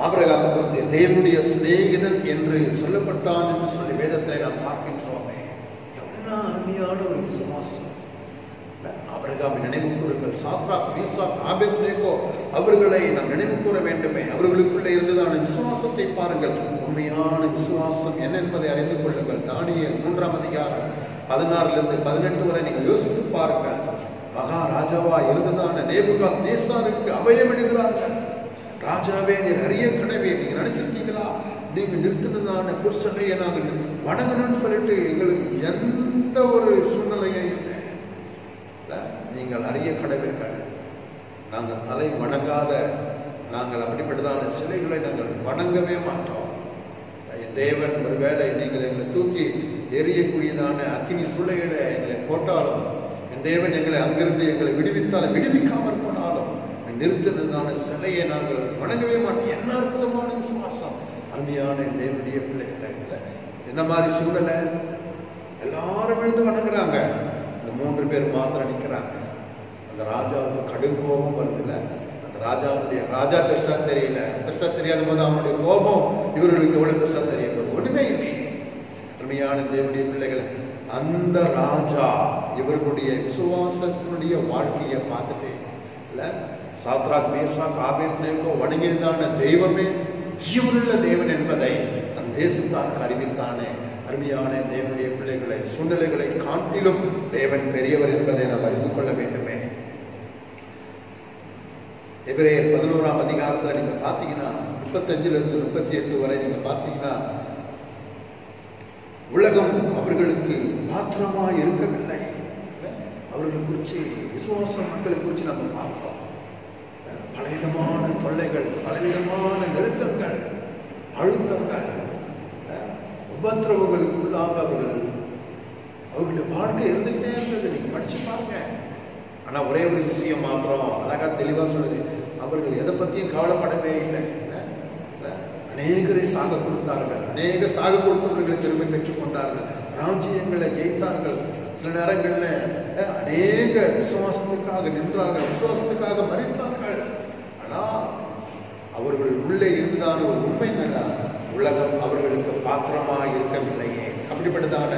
ஆபிரகாமுக்கு தேவனுடைய சிநேகிதன் என்று சொல்லப்பட்டான் என்று சொல்லி வேதத்தை நாம் பார்க்கின்றோமே. எவ்வளவு அருமையான ஒரு விசுவாசம்! ஆபிரகாமை நினைவு கூறுங்கள். சாத்ராக், மேசாக், ஆபேத்நேகோ அவர்களை நாம் நினைவு கூற வேண்டுமே. அவர்களுக்குள்ளே இருந்ததான விசுவாசத்தை பாருங்கள். உண்மையான விசுவாசம் என்ன என்பதை அறிந்து கொள்ளுங்கள். தானியேல் 3ஆம் அதிகாரம் 16லிருந்து 18 வரை நீங்கள் யோசித்து பாருங்கள். மகாராஜாவா இருந்ததான நேபுகாத்நேசாருக்கு அபயமிடுகிறார்கள். ராஜாவே, நீர் அறிய கனவே, நீங்க நினைச்சிருக்கீங்களா நீங்க நிறுத்தினதான புருஷனையை நாங்கள் வணங்கணும்னு சொல்லிட்டு எங்களுக்கு எந்த ஒரு சூழ்நிலையும் இல்லை. நீங்கள் அறிய கடவீர்கள், நாங்கள் தலை வணங்காத, நாங்கள் அப்படிப்பட்டதான சிலைகளை நாங்கள் வணங்கவே மாட்டோம். என் தேவன் ஒருவேளை நீங்கள் எங்களை தூக்கி எரியக்கூடியதான அக்கினி சூளையில எங்களை போட்டாலும், என் தேவன் எங்களை அங்கிருந்து எங்களை விடுவித்தாலும், விடுவிக்காமல் போனாலும் நிறுத்தினதான சிலையை நாங்கள் வணங்கவே மாட்டோம். என்ன அற்புதமான விசுவாசம்! அருமையான தேவனுடைய பிள்ளைகளை, என்ன மாதிரி சூழலை எல்லாரும் விழுந்து வணங்குறாங்க. இந்த 3 பேர் மாத்திரம் நிற்கிறாங்க. அந்த ராஜாவுக்கு கடும் கோபம் வருதுல்ல. அந்த ராஜா பெருசா தெரியல. பெருசா தெரியாத போது அவனுடைய கோபம் இவர்களுக்கு எவ்வளவு பெருசா தெரியும் போது ஒண்ணுமே இல்லை. அருமையான தேவனுடைய பிள்ளைகளை, அந்த ராஜா இவர்களுடைய விசுவாசத்தினுடைய வாழ்க்கையை பார்த்துட்டு இல்ல, சாத்ராக், மேசாக், ஆபேத்நேகோ வணங்கியதான தெய்வமே ஜீவனுள்ள தேவன் என்பதை தன் தேசத்தாருக்கு அறிவித்தானே. அருமையான தேவனுடைய பிள்ளைகளை, சூழ்நிலைகளை காட்டிலும் தேவன் பெரியவர் என்பதை நாம் அறிந்து கொள்ள வேண்டுமே. எபிரேயர் 11ஆம் அதிகாரத்துல நீங்க பாத்தீங்கன்னா 35லிருந்து 38 வரை நீங்க பாத்தீங்கன்னா, உலகம் அவர்களுக்கு மாத்திரமா இருக்கவில்லை. அவர்களை குறிச்சு, விசுவாச மக்களை குறித்து நம்ம பார்ப்போம். பலவிதமான தொல்லைகள், பலவிதமான நெருக்கங்கள், அழுத்தங்கள், உபத்திரவங்களுக்குள்ளாக அவர்களுடைய வாழ்க்கை இருந்துகிட்டே இருந்தது. நீங்க படிச்சு பாருங்க. ஆனா ஒரே ஒரு விஷயம் மாத்திரம் அழகா தெளிவா சொல்லுது, அவர்கள் எதை பத்தியும் கவலைப்படவே இல்லை. அநேகரை சாக கொடுத்தார்கள், அநேக சாக கொடுத்தவர்களை திரும்ப பெற்றுக் கொண்டார்கள், ராஜ்யங்களை ஜெயித்தார்கள். சில நேரங்கள்ல அநேக விசுவாசத்துக்காக நின்றார்கள், விசுவாசத்துக்காக மரித்தார்கள். ஆனா அவர்கள் உள்ளே இருந்ததான ஒரு உண்மை என்னன்னா, உலகம் அவர்களுக்கு பாத்திரமா இருக்கவில்லையே. அப்படிப்பட்டதான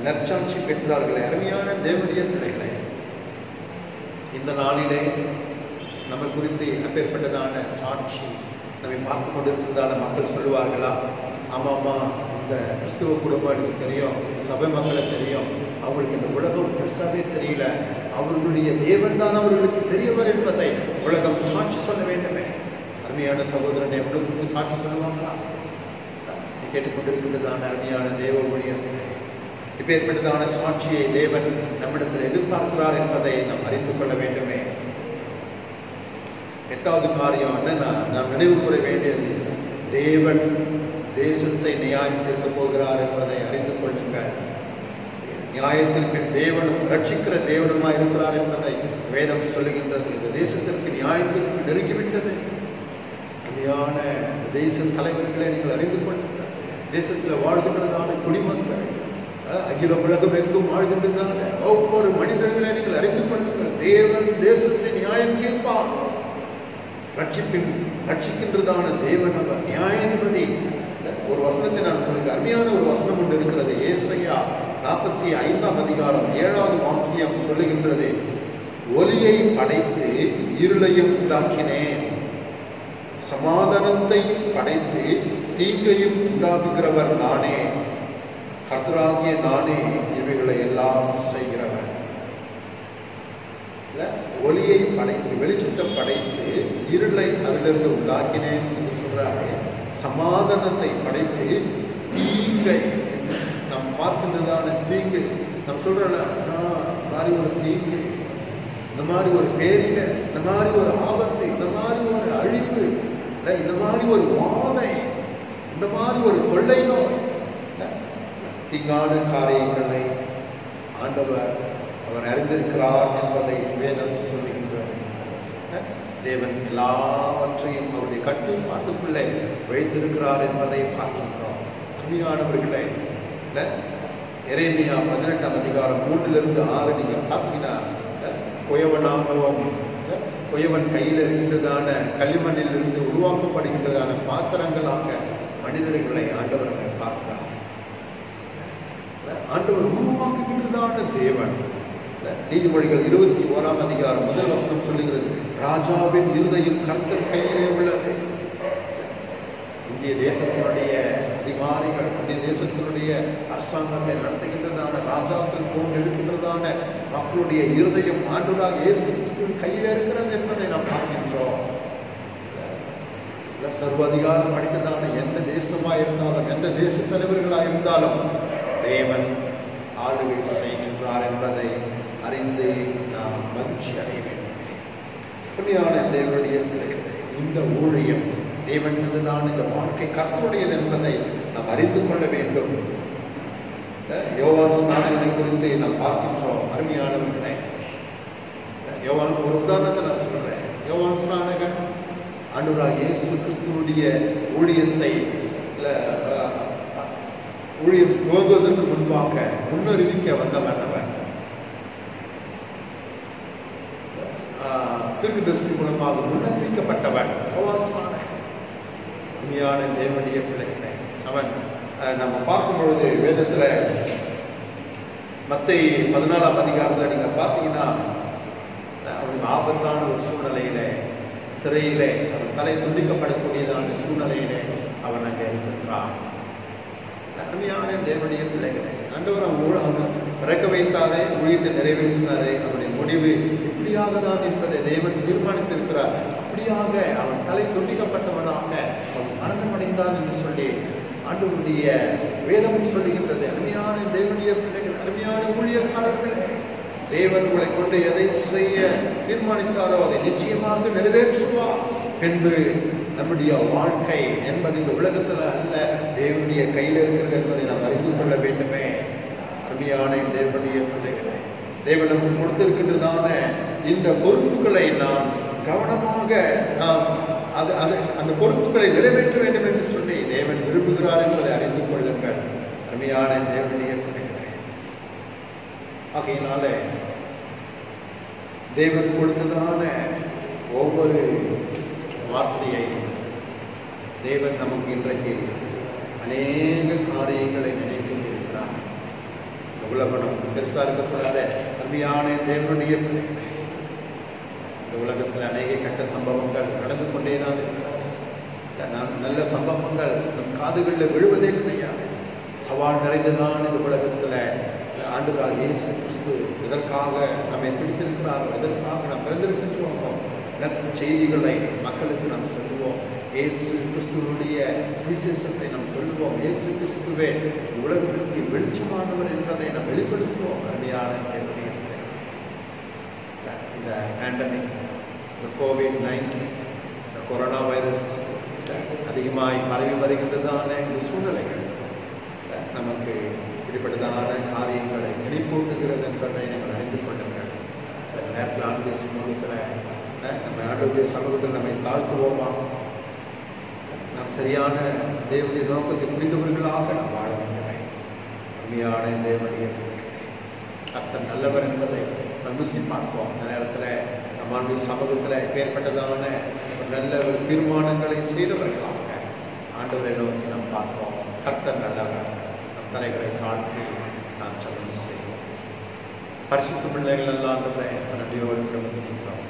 நற்சாட்சி பெற்றார்களே. அருமையான தேவனுடைய பிள்ளைகளே, இந்த நாளிலே நம்ம குறித்து அப்பேற்பட்டதான சாட்சி நம்மை பார்த்து கொண்டிருக்கிறதான மக்கள் சொல்லுவார்களா, ஆமாம்மா இந்த கிறிஸ்துவ குடும்பம் எனக்கு தெரியும், சபை மக்களை தெரியும், அவங்களுக்கு இந்த உலகம் பெருசாவே தெரியல, அவர்களுடைய தேவன் தான் அவர்களுக்கு பெரியவர் என்பதை உலகம் சாட்சி சொல்ல வேண்டுமே. அருமையான சகோதரனை எவ்வளவு குறித்து சாட்சி சொல்லுவாங்களா? கேட்டுக்கொண்டிருக்கின்றதான அருமையான தேவ ஊழியர்களே, இப்பேற்பட்டதான சாட்சியை தேவன் நம்மிடத்தில் எதிர்பார்க்கிறார் என்பதை நாம் அறிந்து கொள்ள வேண்டுமே. 8வது காரியம் என்னன்னா, நாம் நினைவு கூற வேண்டியது, தேவன் தேசத்தை நியாயம் தீர்க்க போகிறார் என்பதை அறிந்து கொள்ளுங்கள். நியாயத்திற்கு தேவனும் ரட்சிக்கிற தேவனுமா இருக்கிறார் என்பதை வேதம் சொல்லுகின்றது. இந்த தேசத்திற்கு நியாயத்திற்கு நெருங்கிவிட்டது. அருமையான தேச தலைவர்களை நீங்கள் அறிந்து கொள்ளுங்கள். தேசத்தில் வாழ்கின்றதான குடிமக்கள், அகில உலகம் எங்கும் வாழ்கின்றதான ஒவ்வொரு மனிதர்களை நீங்கள் அறிந்து கொள்ளுங்கள். தேவன் தேசத்தை நியாயம் தீர்ப்பார். ரட்சிக்கின்றதான தேவன் அவர் நியாயாதிபதி. ஒரு வசனத்தை நான் உங்களுக்கு, அருமையான ஒரு வசனம் ஒன்று இருக்கிறது. ஏசாயா 45ஆம் அதிகாரம் 7வது வாக்கியம் சொல்லுகின்றது, ஒளியை படைத்து இருளையும் உண்டாக்கினேன், சமாதானத்தை படைத்து தீங்கையும் உண்டாக்குகிறவர் நானே, கர்த்தராகிய நானே இவைகளை எல்லாம் செய்கிறவர். ஒளியை படைத்து, வெளிச்சத்தை படைத்து இருளை அதிலிருந்து உண்டாக்கினேன் என்று சொல்றாரு. சமாதானத்தை படைத்து தீங்கை, நாம் பார்க்கின்றதான தீங்கு, நம்ம சொல்றோம்ல, இந்த மாதிரி ஒரு தீங்கு, இந்த மாதிரி ஒரு பேரிட, இந்த மாதிரி ஒரு ஆபத்து, இந்த மாதிரி ஒரு அழிவு, இந்த மாதிரி ஒரு வாதை, இந்த மாதிரி ஒரு கொள்ளை நோய், தீங்கான காரியங்களை ஆண்டவர் அவர் அறிந்திருக்கிறார் என்பதை வேதம் சொல்லுகின்றது. தேவன் எல்லாவற்றையும் அவருடைய கட்டுப்பாட்டுக்குள்ளே வைத்திருக்கிறார் என்பதை பார்க்கின்றோம். அருமையானவர்களே, எரேமியா 18ஆம் அதிகாரம் 3-6 நீங்க பார்த்தீங்கன்னா, குயவனாகவும் குயவன் கையில் இருக்கின்றதான களிமண்ணில் இருந்து உருவாக்கப்படுகின்றதான பாத்திரங்களாக மனிதர்களை ஆண்டவர் பார்க்கிறார். ஆண்டவர் உருவாக்குகின்றதான தேவன். நீதிமொழிகள் 21ஆம் அதிகாரம் 1 வசனம் சொல்லுகிறது, ராஜாவின் இருதயம் கர்த்தர் கையிலே உள்ளது. இந்திய தேசத்தினுடைய அதிகாரிகள், இந்திய தேசத்தினுடைய அரசாங்கத்தை நடத்துகின்றதான ராஜாக்கள் போன்று இருக்கின்றதான மக்களுடைய இருதயம் ஆண்டவராக இயேசு கிறிஸ்துவின் கையில் இருக்கிறது என்பதை நாம் பார்க்கின்றோம். சர்வாதிகாரம் அளித்ததான எந்த தேசமாக இருந்தாலும், எந்த தேச தலைவர்களாக இருந்தாலும் தேவன் ஆளுகை செய்கின்றார் என்பதை அறிந்து நாம் மகிழ்ச்சி அடைய வேண்டும். உண்மையான தேவனுடைய பிள்ளைகளே, இந்த ஊழியம் தேவன் தந்ததான இந்த வாழ்க்கை கர்த்தருடையது என்பதை நாம் அறிந்து கொள்ள வேண்டும். யோவான் ஸ்நானகனை குறித்து நாம் பார்க்கின்றோம். அருமையானவர்களே, யோவான் ஒரு உதாரணத்தை நான் சொல்றேன். யோவான் ஸ்நானகன் ஆண்டவராகிய இயேசு கிறிஸ்துவுடைய ஊழியத்தை ஊழியம் துவங்குவதற்கு முன்பாக முன்னறிவிக்க வந்தவன். அவன் தீர்க்கதரிசி மூலமாக முன்னறிவிக்கப்பட்டவன் யோவான் ஸ்நானகன். உண்மையான தேவனுடைய பிள்ளைகளை அவன் நம்ம பார்க்கும் பொழுது வேதத்துல மத்தேயு 14ஆம் அதிகாரத்தில் நீங்க பார்த்தீங்கன்னா, அவனுக்கு ஆபத்தான ஒரு சூழ்நிலையில, சிறையிலே அவன் தலை துண்டிக்கப்படக்கூடியதான சூழ்நிலையிலே அவன் அங்கே இருக்கின்றான். அருமையான தேவனுடைய பிள்ளைகளை ஆண்டவர் அவன் பிறக்க வைத்தாரே, ஊழியத்தை நிறைவேற்றினாரே. அவனுடைய முடிவு இப்படியாக தான் என்பதை தேவன் தீர்மானித்திருக்கிறார். அப்படியாக அவன் தலை துண்டிக்கப்பட்டவனாக அவன் மரணமடைந்தான் என்று சொல்லி ஆண்டவருடைய வேதம் சொல்லுகின்றது. அருமையான தேவனுடைய பிள்ளைகள், அருமையான ஊழியக்காரர்களே, தேவன் உங்களை கொண்டு எதை செய்ய தீர்மானித்தாரோ அதை நிச்சயமாக நிறைவேற்றுவார். பின்பு நம்முடைய வாழ்க்கை என்பது இந்த உலகத்துல அல்ல, தேவனுடைய கையில் இருக்கிறது என்பதை நாம் அறிந்து கொள்ள வேண்டுமே. அருமையான தேவனுடைய பிள்ளைகளை, தேவன் நமக்கு கொடுத்திருக்கின்றதான இந்த பொறுப்புகளை நாம் கவனமாக அந்த பொறுப்புகளை நிறைவேற்ற வேண்டும் என்று சொல்லி தேவன் விரும்புகிறார் என்பதை அறிந்து கொள்ளுங்கள். அருமையான தேவனுடைய பிள்ளைகளை, ஆகையினாலே தேவன் கொடுத்ததான ஒவ்வொரு வார்த்தையை தேவன் நமக்கு இன்றைக்கு அநேக காரியங்களை நினைக்கின்றிருக்கிறார். இந்த உலகம் நமக்கு பெருசா இருக்கக்கூடாத அருமையான தேவனுடைய பிள்ளைகளை, இந்த உலகத்தில் அநேக கெட்ட சம்பவங்கள் நடந்து கொண்டேதான் இருக்கிறது. நல்ல சம்பவங்கள் நம் காதுகளில் விழுவதே கிடையாது. சவால் நிறைந்ததான் இந்த உலகத்தில் ஆண்டவராகிய இயேசு கிறிஸ்து எதற்காக நம்மை பிடித்திருக்கிறாரோ, எதற்காக நாம் பிறந்திருக்கின்றோமோ, செய்திகளை மக்களுக்கு நாம் சொல்லுவோம். இயேசு கிறிஸ்துவனுடைய சுவிசேஷத்தை நாம் சொல்லுவோம். இயேசு கிறிஸ்துவே உலகத்திற்கு வெளிச்சமானவர் என்பதை நாம் வெளிப்படுத்துவோம். அருமையான தேவனுடைய இந்த பேண்டமிக், இந்த COVID-19, இந்த கொரோனா வைரஸ் அதிகமாய் பரவி வருகின்றதான இந்த சூழ்நிலைகள் நமக்கு இப்படிப்பட்டதான காரியங்களை வெளிப்பூட்டுகிறது என்பதை நீங்கள் அறிந்து கொள்ளுங்கள். இந்த நேரத்தில் ஆண்டுடைய சமூகத்தில் நம்ம ஆண்டுடைய சமூகத்தில் நம்மை தாழ்த்துவோமா? நாம் சரியான தேவனுடைய நோக்கத்தை புரிந்தவர்களாக நாம் வாழ வேண்டுமே. உண்மையான தேவனுடைய கர்த்தர் நல்லவர் என்பதை நாம் ருசி பார்ப்போம். இந்த நேரத்தில் நம்மளுடைய சமூகத்தில் ஏற்பட்டதான ஒரு நல்ல ஒரு தீர்மானங்களை செய்தவர்களாக ஆண்டவரை நோக்கி நாம் பார்ப்போம். கர்த்தர் நல்லவர். நம் தலைகளை தாழ்த்தி நாம் ஜெபம் செய்வோம். பரிசுத்த பிள்ளைகள் எல்லாம் ஆண்டவரை நன்றியோடு நிற்கிறோம்.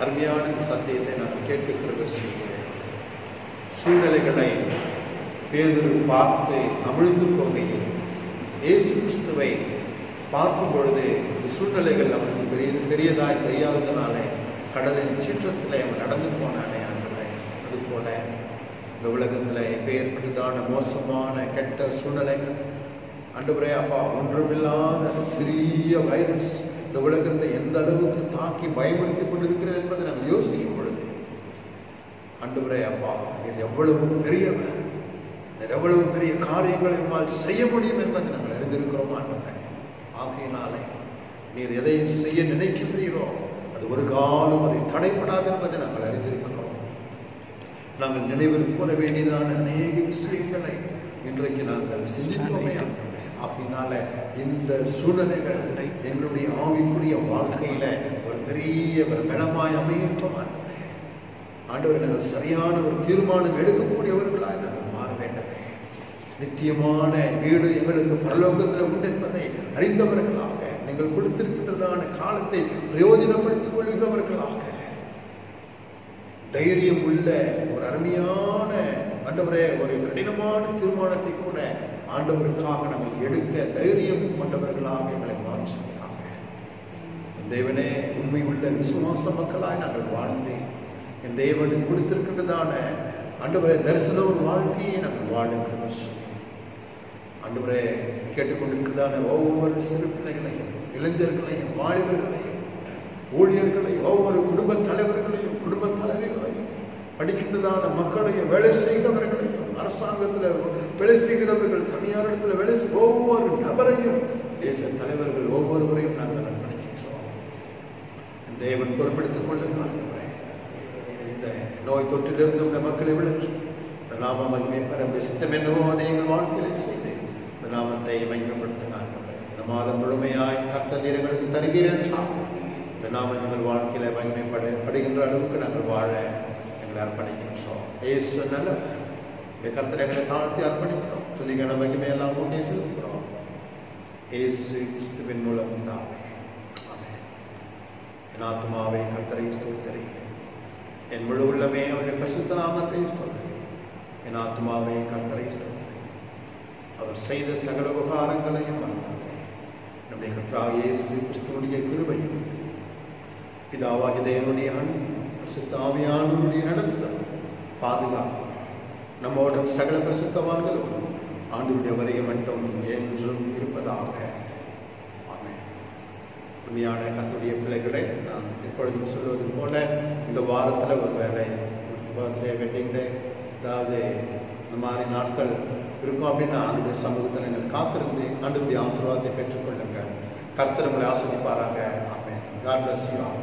அருமையான இந்த சத்தியத்தை நான் கேட்கிறது செய்கிறேன். சூழ்நிலைகளை பேதுரு பார்த்து அமிழ்ந்து போகையில் இயேசு கிறிஸ்துவை பார்க்கும் பொழுது இந்த சூழ்நிலைகள் அவனுக்கு பெரியதாய் தெரியாததுனாலே கடலின் சீற்றத்தில் அவன் நடந்து போனானே ஆண்டவரே, அதுபோல இந்த உலகத்தில் ஏற்பட்டதான மோசமான கெட்ட சூழ்நிலைகள் ஆண்டவரே அப்பா, ஒன்றுமில்லாத சிறிய வைரஸ் இந்த உலகத்தை எந்த அளவுக்கு தாக்கி பயமுறுத்தி கொண்டிருக்கிறது என்பதை நாம் யோசிக்கும் பொழுது ஆண்டவரே அப்பா, இது எவ்வளவு பெரியவர், எவ்வளவு பெரிய காரியங்களை உம்மால் செய்ய முடியும் என்பதை நாங்கள் அறிந்திருக்கிறோம் ஆண்டவரே. ஆகையினாலே நீர் எதை செய்ய நினைக்கின்றீரோ அது ஒரு காலம் அதை தடைப்படாது என்பதை நாங்கள் அறிந்திருக்கிறோம். நாங்கள் நினைவில் கூற வேண்டியதான அநேக விஷயங்களை இன்றைக்கு நாங்கள் சிந்தித்தோமே ஆண்டவரே. ஆகையினால இந்த சூழ்நிலைகள் எங்களுடைய ஆவிக்குரிய வாழ்க்கையில ஒரு பெரிய ஒரு பலமாய் அமையட்டும் ஆண்டவரே. ஆண்டவரை நாங்கள் சரியான ஒரு தீர்மானம் எடுக்கக்கூடியவர்களாய் நாங்கள் மாற வேண்டுமே. நித்தியமான வீடு எங்களுக்கு பரலோகத்தில் உண்டு என்பதை அறிந்தவர்களாக நீங்கள் கொடுத்திருக்கின்றதான காலத்தை பிரயோஜனப்படுத்திக் கொள்கிறவர்களாக தைரியம் உள்ள ஒரு அருமையான ஆண்டவரே ஒரு கடினமான தீர்மானத்தை கூட ஆண்டவருக்காக நாங்கள் எடுக்க தைரியம் கொண்டவர்களாக எங்களை மாற்றுகிறாங்க. தேவனே உண்மை உள்ள விசுவாச மக்களாய் நாங்கள் வாழ்ந்து என் தேவனுக்கு கொடுத்திருக்கின்றதான ஆண்டவரே தரிசன ஒரு வாழ்க்கையை நாங்கள் வாழுகிறோம். ஆண்டவரே கேட்டுக்கொண்டிருக்கிறதான ஒவ்வொரு சிறு பிள்ளைகளையும் இளைஞர்களையும் வாலிபர்களையும் ஊழியர்களையும் ஒவ்வொரு குடும்ப தலைவர்களையும் குடும்ப தலைவர்களையும் படிக்கின்றதான மக்களையும் வேலை செய்கிறவர்களையும் அரசாங்கத்தில் வேலை செய்கிறவர்கள் தனியார் இடத்துல வேலை ஒவ்வொரு நபரையும் தேச தலைவர்கள் ஒவ்வொருவரையும் நாங்கள் அர்ப்பணிக்கின்றோம். தேவன் பொறுப்பெடுத்துக் கொள்ளுங்கள். இந்த நோய் தொற்றிலிருந்து இந்த மக்களை விளக்கி இந்த நாம மகிமை பெற சித்தம் என்னவோ அதை எங்கள் வாழ்க்கையில செய்து இந்த நாமத்தை மகிமைப்படுத்தினார். இந்த மாதம் முழுமையாய் கர்த்தர் எங்களுக்கு தருவீர் என்றால் இந்த நாம எங்கள் வாழ்க்கையில மகிமைப்படுகின்ற அளவுக்கு நாங்கள் வாழ எங்களை அர்ப்பணிக்கின்றோம். ஏசு நல்லவர். இந்த கர்த்தரை எங்களை தாழ்த்தி அர்ப்பணிக்கிறோம். துதிகன மகிமையெல்லாம் கொண்டே செலுத்துகிறோம். ஏசு கிறிஸ்துவின் மூலம் உண்டாவே. ஆமென். என் ஆத்மாவே கர்த்தரை ஸ்தோத்திரி, என் முழு உள்ளமே அவருடைய பரிசுத்த நாமத்தை ஸ்தோத்திரி. என் ஆத்மாவே கர்த்தரை ஸ்தோத்திரி, அவர் செய்த சகல உபகாரங்களையும் மறந்தாதே. நம்முடைய கர்த்தராகிய இயேசு கிறிஸ்துவுடைய கிருபையும் பிதாவாகிய தேவனுடைய அன்பும் பரிசுத்த ஆவியானவருடைய நடத்துதல் பாதுகாப்பு நம்மோடும் சகல பரிசுத்தவான்களோடும் ஆண்டவருடைய வருகை மட்டும் என்றும் இருப்பதாக. ஆமென். உண்மையான கர்த்தருடைய பிள்ளைகளை நான் எப்பொழுதும் சொல்வது போல இந்த வாரத்தில் ஒரு வேலை பர்த்டே வெட்டிங் டே அதாவது இந்த மாதிரி நாட்கள் இருக்கும் அப்படின்னா ஆண்டுடைய சமூகத்தில் நீங்கள் காத்திருந்து ஆண்டவருடைய ஆசீர்வாதத்தை பெற்றுக்கொள்ளுங்கள். கர்த்தர் உங்களை ஆசீர்வதிப்பாராக. ஆமென். God bless you all.